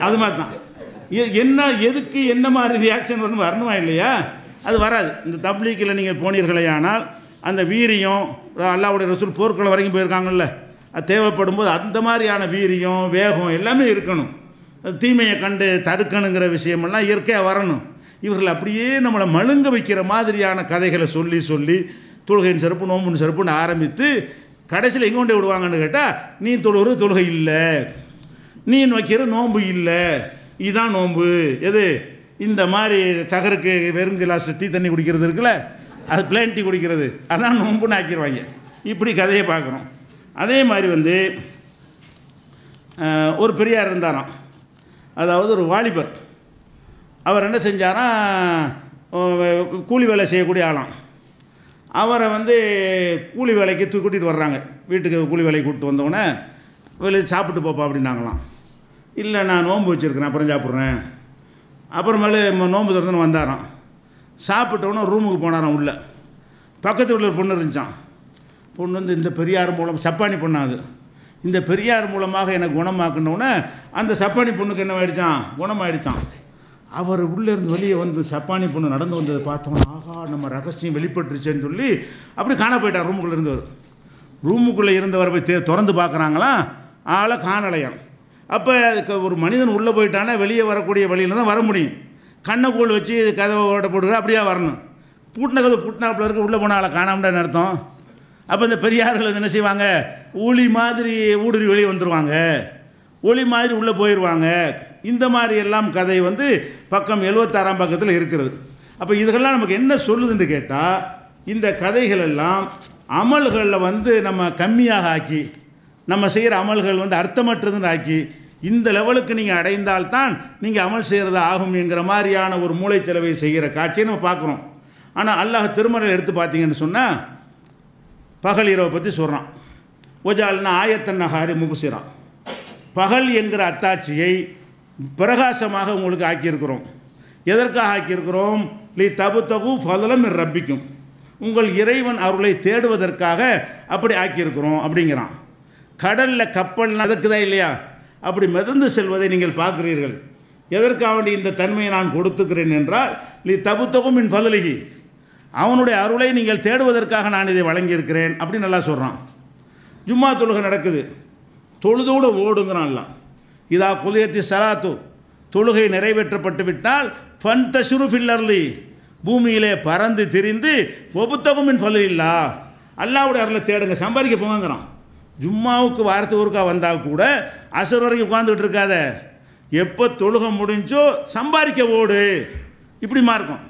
அது மாதிரி தான். என்ன எதுக்கு என்ன மாதிரி ரியாக்ஷன் வரணுமா இல்லையா? அது வராது. இந்த தப்லீகில் நீங்கள் போனீர்களே ஆனால் அந்த வீரியம், அல்லாஹ்வுடைய ரசூல் போர்க்களம் வரைக்கும் போயிருக்காங்கல்ல, அது தேவைப்படும் போது அந்த மாதிரியான வீரியம், வேகம் எல்லாமே இருக்கணும். தீமையை கண்டு தடுக்கணுங்கிற விஷயமெல்லாம் இயற்கையாக வரணும். இவர்கள் அப்படியே நம்மளை மழுங்க வைக்கிற மாதிரியான கதைகளை சொல்லி சொல்லி தொழுகையின் சிறப்பு, நோம்பின் சிறப்புன்னு ஆரம்பித்து கடைசியில் எங்கே கொண்டு விடுவாங்கன்னு கேட்டால், நீ தொழுகிற தொழுகை இல்லை, நீ வைக்கிற நோன்பு இல்லை, இதுதான் நோன்பு. எது இந்த மாதிரி சகருக்கு வெறும் கிளாஸ் டீ தண்ணி குடிக்கிறது இருக்குல்ல, அது பிளேன் டீ குடிக்கிறது, அதான் நோன்புன்னு ஆக்கிடுவாங்க. இப்படி கதையை பார்க்குறோம். அதே மாதிரி ஒரு பெரியார் இருந்தாராம், அதாவது ஒரு வாலிபர். அவர் என்ன செஞ்சாராம், கூலி வேலை செய்யக்கூடிய ஆளாம். அவரை கூலி வேலைக்கு கூட்டிகிட்டு வர்றாங்க. வீட்டுக்கு கூலி வேலைக்கு கூப்பிட்டு வந்தோடனே வெளியே சாப்பிட்டு போப்பா அப்படின்னாங்களாம். இல்லை நான் நோன்பு வச்சுருக்கிறேன், அப்புறம் சாப்பிட்றேன். அப்புறமேலே நோன்பு திறந்துன்னு வந்தாராம். சாப்பிட்டோன்னே ரூமுக்கு போனாராம். உள்ள பக்கத்து வீட்டில் ஒரு பொண்ணு இருந்துச்சான். பொண்ணு இந்த பெரியார் மூலம், சப்பானி பொண்ணாது, இந்த பெரியார் மூலமாக எனக்கு குணமாக்குனோடனே அந்த சப்பானி பொண்ணுக்கு என்ன ஆகிடுச்சான், குணமாகிடுச்சான். அவர் உள்ளேருந்து வெளியே சப்பானி பொண்ணு நடந்து வந்ததை பார்த்தோன்னா, ஆஹா நம்ம ரகசியம் வெளிப்பட்டுருச்சேன்னு சொல்லி அப்படி காண போயிட்டார். ரூமுக்குள்ளே இருந்தவர், ரூமுக்குள்ளே இருந்தவரை போய் திறந்து பார்க்குறாங்களாம், ஆளை காணலையாம். அப்போ ஒரு மனிதன் உள்ளே போயிட்டானா வெளியே வரக்கூடிய வழியில் தான் வர முடியும். கண்ணை வச்சு கதவை ஓட்ட போட்டுக்கிற அப்படியே வரணும். பூட்டின கதவை பூட்டினாப்பில் இருக்க உள்ளே போன ஆளை காணாமட்டான்னு அர்த்தம். அப்போ இந்த பெரியார்கள் என்ன செய்வாங்க, ஒளி மாதிரி ஊடுருவி வெளியே வந்துடுவாங்க, ஒளி மாதிரி உள்ளே போயிடுவாங்க. இந்த மாதிரி எல்லாம் கதை பக்கம் 76ஆம் பக்கத்தில் இருக்கிறது. அப்போ இதுக்கெல்லாம் நமக்கு என்ன சொல்லுதுன்னு கேட்டால், இந்த கதைகள் எல்லாம் அமல்களில் நம்ம கம்மியாக ஆக்கி, நம்ம செய்கிற அமல்கள் அர்த்தமற்றதுன்னு ஆக்கி, இந்த லெவலுக்கு நீங்கள் அடைந்தால்தான் நீங்கள் அமல் செய்கிறது ஆகும் என்கிற மாதிரியான ஒரு மூளைச்செலவை செய்கிற காட்சியை நம்ம பார்க்குறோம். ஆனால் அல்லாஹ் திருமறையில் எடுத்து பார்த்தீங்கன்னு சொன்னால், பகல் இரவை பற்றி சொல்கிறான். ஒஜால்னா ஆயத்தன் நகாரி முபுசிரான், பகல் என்கிற அத்தாட்சியை பிரகாசமாக உங்களுக்கு ஆக்கியிருக்கிறோம். எதற்காக ஆக்கியிருக்கிறோம்? லி தபு தகு ஃபதலம் ரப்பிக்கும், உங்கள் இறைவன் அவர்களை தேடுவதற்காக அப்படி ஆக்கியிருக்கிறோம் அப்படிங்கிறான். கடலில் கப்பல் நடக்குதா இல்லையா, அப்படி மிதந்து செல்வதை நீங்கள் பார்க்குறீர்கள். எதற்காக இந்த தன்மையை நான் கொடுத்துக்கிறேன் என்றால், லி தபு தகு மின் ஃபதலிஹி, அவனுடைய அருளை நீங்கள் தேடுவதற்காக நான் இதை வழங்கியிருக்கிறேன் அப்படின்னு நல்லா சொல்கிறான். ஜும்மா தொழுகை நடக்குது, தொழுதோடு ஓடுங்கிறான்ல. இதா குலியத்தி சலாத்து, தொழுகை நிறைவேற்றப்பட்டு விட்டால் ஃபன் தஷ்ரு ஃபில்லர்லி, பூமியிலே பறந்து திரிந்து ஒபுத்தகுமின் ஃபலில்லா, அல்லாவுடைய அருளை தேடுங்க, சம்பாதிக்க போங்கிறான். ஜும்மாவுக்கு வாரத்துக்கு ஒருக்கா வந்தால் கூட அசர் வரைக்கும் உட்காந்துக்கிட்டு இருக்காத, எப்போ தொழுகை முடிஞ்சோ சம்பாதிக்க ஓடு, இப்படி மார்க்கம்.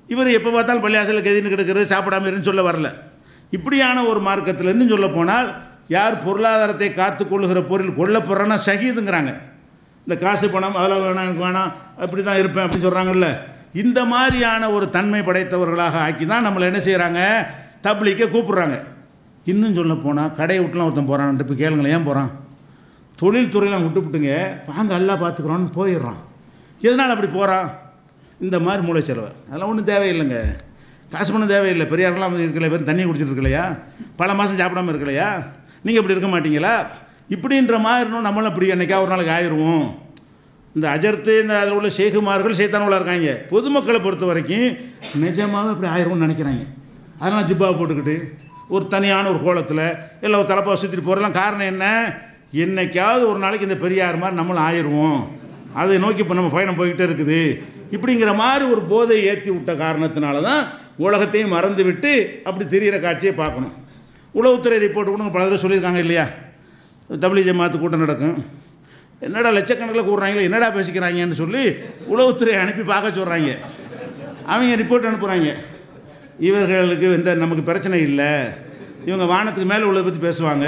இவர் எப்போ பார்த்தாலும் பள்ளியாசலில் கதின்னு கிடக்கிறது, சாப்பிடாம இருன்னு சொல்ல வரல. இப்படியான ஒரு மார்க்கத்திலேருந்து சொல்ல போனால், யார் பொருளாதாரத்தை காத்து கொள்ளுகிற பொருள் கொல்லப்படுறான்னா ஷஹீதுங்கிறாங்க. இந்த காசு பணம் அதெல்லாம் வேணாம், எனக்கு வேணாம், அப்படி தான் இருப்பேன் அப்படின்னு சொல்கிறாங்கல்ல. இந்த மாதிரியான ஒரு தன்மை படைத்தவர்களாக ஆக்கி தான் நம்மளை என்ன செய்கிறாங்க, தப்லீக்கை கூப்பிட்றாங்க. இன்னும் சொல்ல போனால் கடையை விட்டுலாம் ஒருத்தன் போகிறான், இப்போ கேளுங்களேன், ஏன் போகிறான்? தொழில் துறையெல்லாம் விட்டுவிட்டுங்க, வாங்க எல்லாம் பார்த்துக்குறோன்னு போயிடுறான். எதனால் அப்படி போகிறான்? இந்த மாதிரி மூளை செலவு. அதெல்லாம் ஒன்றும் தேவையில்லைங்க, காசு பணம் தேவையில்லை. பெரியாரெல்லாம் இருக்கலையா, வெறும் தண்ணி குடிச்சிட்டு இருக்கலையா, பல மாதம் சாப்பிடாமல் இருக்கலையா, நீங்கள் இப்படி இருக்க மாட்டீங்களா? இப்படின்ற மாதிரி நம்மளும் இப்படி என்றைக்கா ஒரு நாளைக்கு ஆயிடுவோம். இந்த அஜர்த்து, இந்த அதில் உள்ள ஷேகுமார்கள் சைத்தானவளாக இருக்காங்க. பொதுமக்களை பொறுத்த வரைக்கும் நிஜமாக இப்படி ஆயிடும்னு நினைக்கிறாங்க. அதெல்லாம் ஜிப்பாவை போட்டுக்கிட்டு ஒரு தனியான ஒரு கோலத்தில் இல்லை ஒரு தலைப்பாக சுற்றிட்டு போகிறலாம். காரணம் என்ன? என்னைக்காவது ஒரு நாளைக்கு இந்த பெரியார் மாதிரி நம்மளும் ஆயிடுவோம், அதை நோக்கி இப்போ நம்ம பயணம் போய்கிட்டே இருக்குது. இப்படிங்கிற மாதிரி ஒரு போதை ஏற்றி விட்ட காரணத்தினால தான் உலகத்தையும் மறந்து விட்டு அப்படி தெரிகிற காட்சியை பார்க்கணும். உளவுத்துறை ரிப்போர்ட் கூட பல தடவை சொல்லியிருக்காங்க இல்லையா, தப்லீக் ஜமாத்து கூட்டம் நடக்கும், என்னடா லட்சக்கணக்கில் கூடுறாங்களே, என்னடா பேசிக்கிறாங்கன்னு சொல்லி உளவுத்துறை அனுப்பி பார்க்க சொல்கிறாங்க. அவங்க ரிப்போர்ட் அனுப்புகிறாங்க, இவர்களுக்கு நமக்கு பிரச்சனை இல்லை, இவங்க வானத்துக்கு மேலே உள்ளதை பற்றி பேசுவாங்க,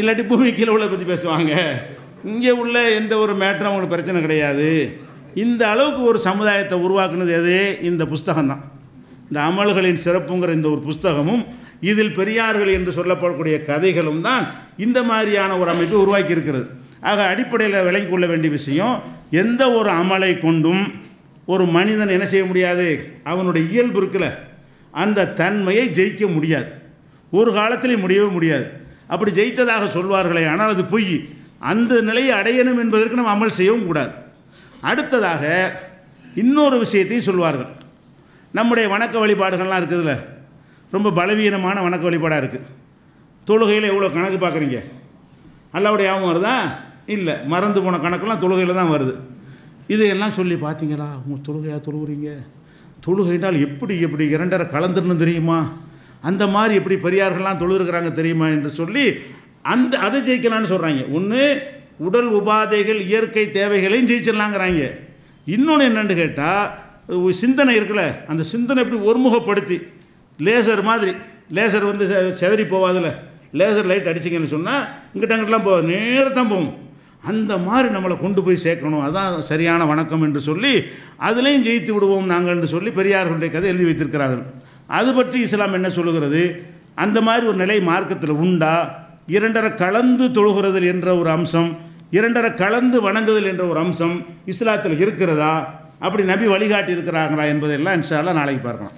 இல்லாட்டி பூமி கீழே உள்ளதை பற்றி பேசுவாங்க, இங்கே உள்ள எந்த ஒரு மேட்டரும் அவங்களுக்கு பிரச்சனை கிடையாது. இந்த அளவுக்கு ஒரு சமுதாயத்தை உருவாக்குனது எது? இந்த புஸ்தகம் தான். இந்த அமல்களின் சிறப்புங்கிற இந்த ஒரு புஸ்தகமும் இதில் பெரியார்கள் என்று சொல்லப்படக்கூடிய கதைகளும் தான் இந்த மாதிரியான ஒரு அமைப்பை உருவாக்கி இருக்கிறது. ஆக அடிப்படையில் விளங்கி கொள்ள வேண்டிய விஷயம், எந்த ஒரு அமலை கொண்டும் ஒரு மனிதன் என்ன செய்ய முடியாது, அவனுடைய இயல்பு இருக்குல்ல அந்த தன்மையை ஜெயிக்க முடியாது, ஒரு காலத்திலே முடியவே முடியாது. அப்படி ஜெயித்ததாக சொல்வார்களே, ஆனால் அது பொய். அந்த நிலையை அடையணும் என்பதற்கு நம்ம அமல் செய்யவும் கூடாது. அடுத்ததாக இன்னொரு விஷயத்தையும் சொல்வார்கள். நம்முடைய வணக்க வழிபாடுகள்லாம் இருக்குதுல்ல, ரொம்ப பலவீனமான வணக்க வழிபாடாக இருக்குது. தொழுகையில் எவ்வளோ கணக்கு பார்க்குறீங்க? அல்லாவுடைய ஞாபகம் வருதா? இல்லை, மறந்து போன கணக்கெல்லாம் தொழுகையில் தான் வருது. இதையெல்லாம் சொல்லி பார்த்தீங்களா, உங்கள் தொழுகையாக தொழுகிறீங்க, தொழுகைனால் எப்படி எப்படி 2.5 கலந்துருன்னு தெரியுமா, அந்த மாதிரி எப்படி பெரியார்கள்லாம் தொழுகிறாங்க தெரியுமா என்று சொல்லி அதை ஜெயிக்கலான்னு சொல்கிறாங்க. ஒன்று உடல் உபாதைகள் இயற்கை தேவைகளையும் ஜெயிச்சிடலாங்கிறாங்க. இன்னொன்று என்னென்னு கேட்டால் சிந்தனை இருக்குல்ல, அந்த சிந்தனை எப்படி ஒருமுகப்படுத்தி லேசர் மாதிரி, லேசர் வந்து செதறி போவாதில்ல, லேசர் லைட் அடிச்சிங்கன்னு சொன்னால் இங்கிட்ட அங்கிட்டலாம் போகாது, நேரத்தான் போகும். அந்த மாதிரி நம்மளை கொண்டு போய் சேர்க்கணும், அதான் சரியான வணக்கம் என்று சொல்லி அதுலேயும் ஜெயித்து விடுவோம் நாங்கள் என்று சொல்லி பெரியார்களுடைய கதை எழுதி வைத்திருக்கிறார்கள். அது பற்றி இஸ்லாம் என்ன சொல்லுகிறது? அந்த மாதிரி ஒரு நிலை மார்க்கத்தில் உண்டா? 2.5 கலந்து தொழுகிறது என்ற ஒரு அம்சம், 2.5 கலந்து வணங்குதல் என்ற ஒரு அம்சம் இஸ்லாத்தில் இருக்கிறதா? அப்படி நபி வழிகாட்டி இருக்கிறாங்களா என்பதெல்லாம் இன்ஷா அல்லாஹ் நாளைக்கு பார்க்கலாம்.